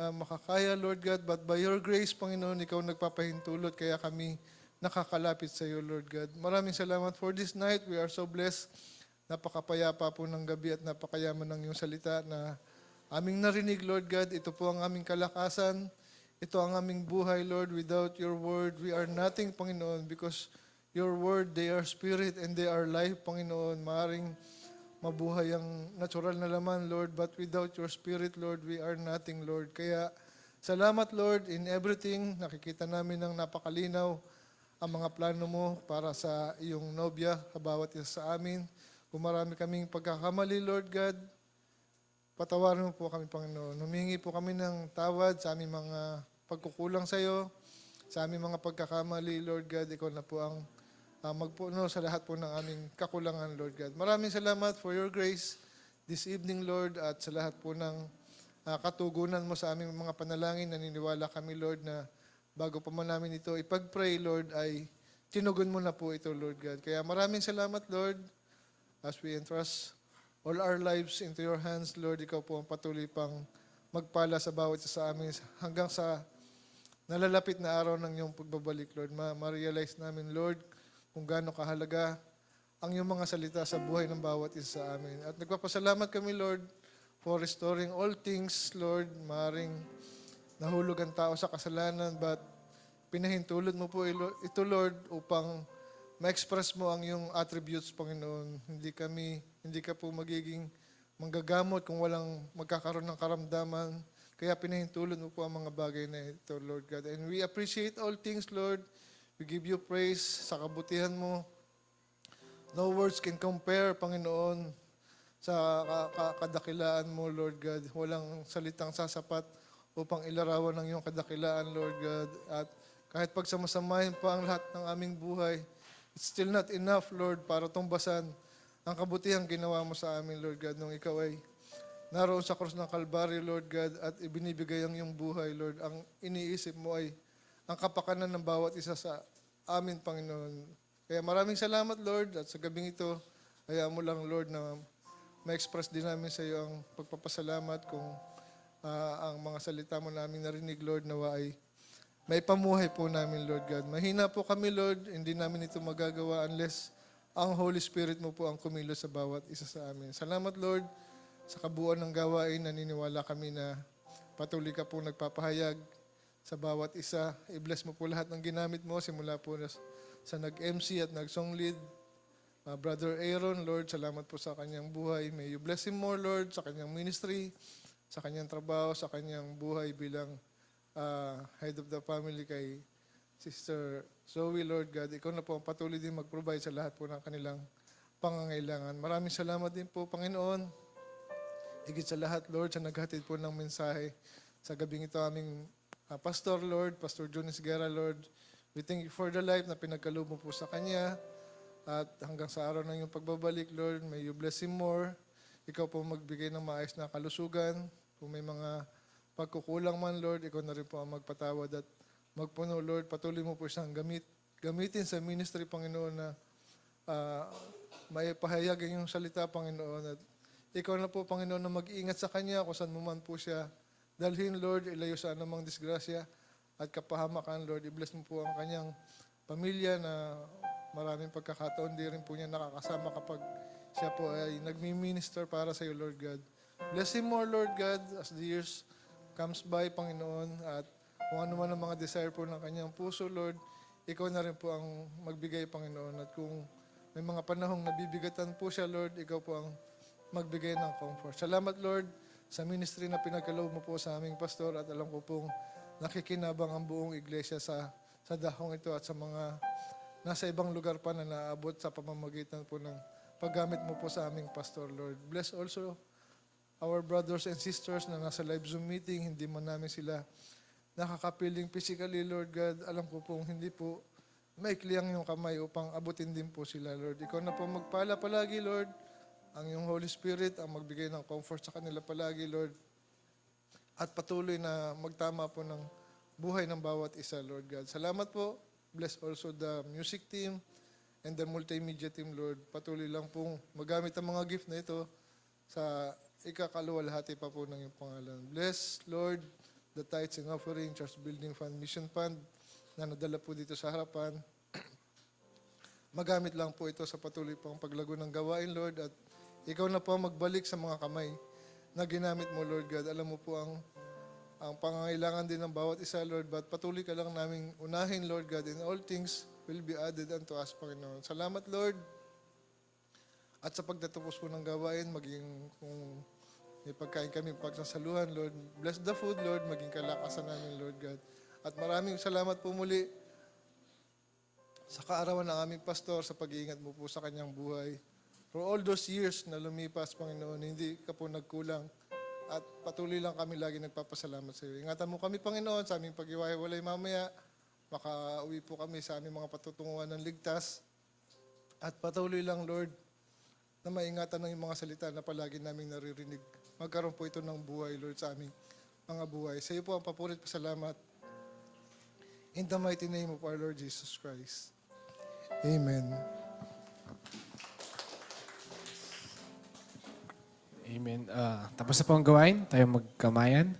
makakaya, Lord God. But by your grace, Panginoon, ikaw nagpapahintulot. Kaya kami nakakalapit sa iyo, Lord God. Maraming salamat for this night. We are so blessed. Napakapayapa po ng gabi at napakayaman ng iyong salita na aming narinig, Lord God. Ito po ang aming kalakasan. Ito ang aming buhay, Lord. Without your word, we are nothing, Panginoon, because your word, they are spirit and they are life, Panginoon. Maaring mabuhay ang natural na laman, Lord, but without your spirit, Lord, we are nothing, Lord. Kaya salamat, Lord, in everything. Nakikita namin ng napakalinaw ang mga plano mo para sa iyong nobya, sa bawat isa sa amin. Kung marami kaming pagkakamali, Lord God, patawarin mo po kami, Panginoon. Humingi po kami ng tawad sa aming mga pagkukulang sa iyo, sa aming mga pagkakamali, Lord God. Ikaw na po ang magpuno sa lahat po ng aming kakulangan, Lord God. Maraming salamat for your grace this evening, Lord, at sa lahat po ng katugunan mo sa aming mga panalangin. Naniniwala kami, Lord, na bago pa man namin ito ipag-pray, Lord, ay tinugon mo na po ito, Lord God. Kaya maraming salamat, Lord, as we entrust all our lives into your hands, Lord. Ikaw po ang patuloy pang magpala sa bawat isa sa amin hanggang sa nalalapit na araw ng iyong pagbabalik, Lord. Ma-realize namin, Lord, kung gaano kahalaga ang iyong mga salita sa buhay ng bawat isa sa amin. At nagpapasalamat kami, Lord, for restoring all things, Lord. Maring nahulog ang tao sa kasalanan, but pinahintulot mo po ito, Lord, upang ma-express mo ang iyong attributes, Panginoon. Hindi ka po magiging manggagamot kung walang magkakaroon ng karamdaman. Kaya pinahintulot mo po ang mga bagay na ito, Lord God. And we appreciate all things, Lord. We give you praise sa kabutihan mo. No words can compare, Panginoon, sa kadakilaan mo, Lord God. Walang salitang sasapat upang ilarawan ng iyong kadakilaan, Lord God. At kahit pagsamasamahin pa ang lahat ng aming buhay, it's still not enough, Lord, para tumbasan ang kabutihang ginawa mo sa amin, Lord God, nung ikaw ay naroon sa krus ng Kalbaryo, Lord God, at ibinibigay ang iyong buhay, Lord. Ang iniisip mo ay ang kapakanan ng bawat isa sa amin, Panginoon. Kaya maraming salamat, Lord, at sa gabing ito, hayaan mo lang, Lord, na ma-express din namin sa iyo ang pagpapasalamat kung ang mga salita mo namin narinig, Lord, nawa ay may pamuhay po namin, Lord God. Mahina po kami, Lord, hindi namin ito magagawa unless ang Holy Spirit mo po ang kumilos sa bawat isa sa amin. Salamat, Lord, sa kabuuan ng gawain. Naniniwala kami na patuloy ka po nagpapahayag sa bawat isa. I-bless mo po lahat ng ginamit mo simula po sa nag-MC at nag-song lead. Brother Aaron, Lord, salamat po sa kanyang buhay. May you bless him more, Lord, sa kanyang ministry, sa kanyang trabaho, sa kanyang buhay bilang head of the family kay Sister Zoe, Lord God. Ikaw na po ang patuloy din mag-provide sa lahat po ng kanilang pangangailangan. Maraming salamat din po, Panginoon. Higit sa lahat, Lord, sa naghatid po ng mensahe sa gabing ito aming Pastor, Lord, Pastor Jonas Guerra, Lord. We thank you for the life na pinagkaloob mo po sa kanya. At hanggang sa araw ng iyong pagbabalik, Lord, may you bless him more. Ikaw po magbigay ng maayos na kalusugan. Kung may mga pagkukulang man, Lord, ikaw na rin po ang magpatawad at magpuno, Lord. Patuloy mo po siyang gamitin sa ministry, Panginoon, na may pahayag ang iyong salita, Panginoon. At ikaw na po, Panginoon, na mag-iingat sa kanya kung saan mo man po siya dalhin, Lord, ilayo sa anumang disgrasya at kapahamakan, Lord. I-bless mo po ang kanyang pamilya na maraming pagkakataon di rin po niya nakakasama kapag siya po ay nagmi-minister para sa iyo, Lord God. Bless him more, Lord God, as the years comes by, Panginoon. At kung ano man ang mga desire po ng kanyang puso, Lord, ikaw na rin po ang magbigay, Panginoon. At kung may mga panahong nabibigatan po siya, Lord, ikaw po ang magbigay ng comfort. Salamat, Lord, sa ministry na pinagkaloob mo po sa aming pastor at alam ko pong nakikinabang ang buong iglesia sa dahong ito at sa mga nasa ibang lugar pa na naabot sa pamamagitan po ng paggamit mo po sa aming pastor, Lord. Bless also our brothers and sisters na nasa live Zoom meeting. Hindi man namin sila nakakapiling physically, Lord God. Alam ko pong hindi po maikli ang iyong kamay upang abutin din po sila, Lord. Ikaw na po magpala palagi, Lord. Ang iyong Holy Spirit ang magbigay ng comfort sa kanila palagi, Lord. At patuloy na magtama po ng buhay ng bawat isa, Lord God. Salamat po. Bless also the music team and the multimedia team, Lord. Patuloy lang pong magamit ang mga gift na ito sa ikakaluwalhati pa po ng iyong pangalan. Bless, Lord, the tithes and offering, Church Building Fund, Mission Fund na nadala po dito sa harapan. Magamit lang po ito sa patuloy pang paglago ng gawain, Lord. At ikaw na po magbalik sa mga kamay na ginamit mo, Lord God. Alam mo po ang pangangailangan din ng bawat isa, Lord. But patuloy ka lang naming unahin, Lord God. And all things will be added unto us, Panginoon. Salamat, Lord. At sa pagtatapos po ng gawain, maging kung may pagkain kami pagsasaluhan, Lord. Bless the food, Lord. Maging kalakasan namin, Lord God. At maraming salamat po muli sa kaarawan ng aming pastor sa pag-iingat mo po sa kanyang buhay. For all those years na lumipas, Panginoon, hindi ka po nagkulang. At patuloy lang kami lagi nagpapasalamat sa iyo. Ingatan mo kami, Panginoon, sa aming pag-iwalay mamaya. Makauwi po kami sa aming mga patutunguhan ng ligtas. At patuloy lang, Lord, na maingatan ng mga salita na palagi naming naririnig. Magkaroon po ito ng buhay, Lord, sa aming mga buhay. Sa iyo po ang papurit pasalamat. In the mighty name of our Lord Jesus Christ. Amen. Amen. Tapos na po ang gawain. Tayo magkamayan.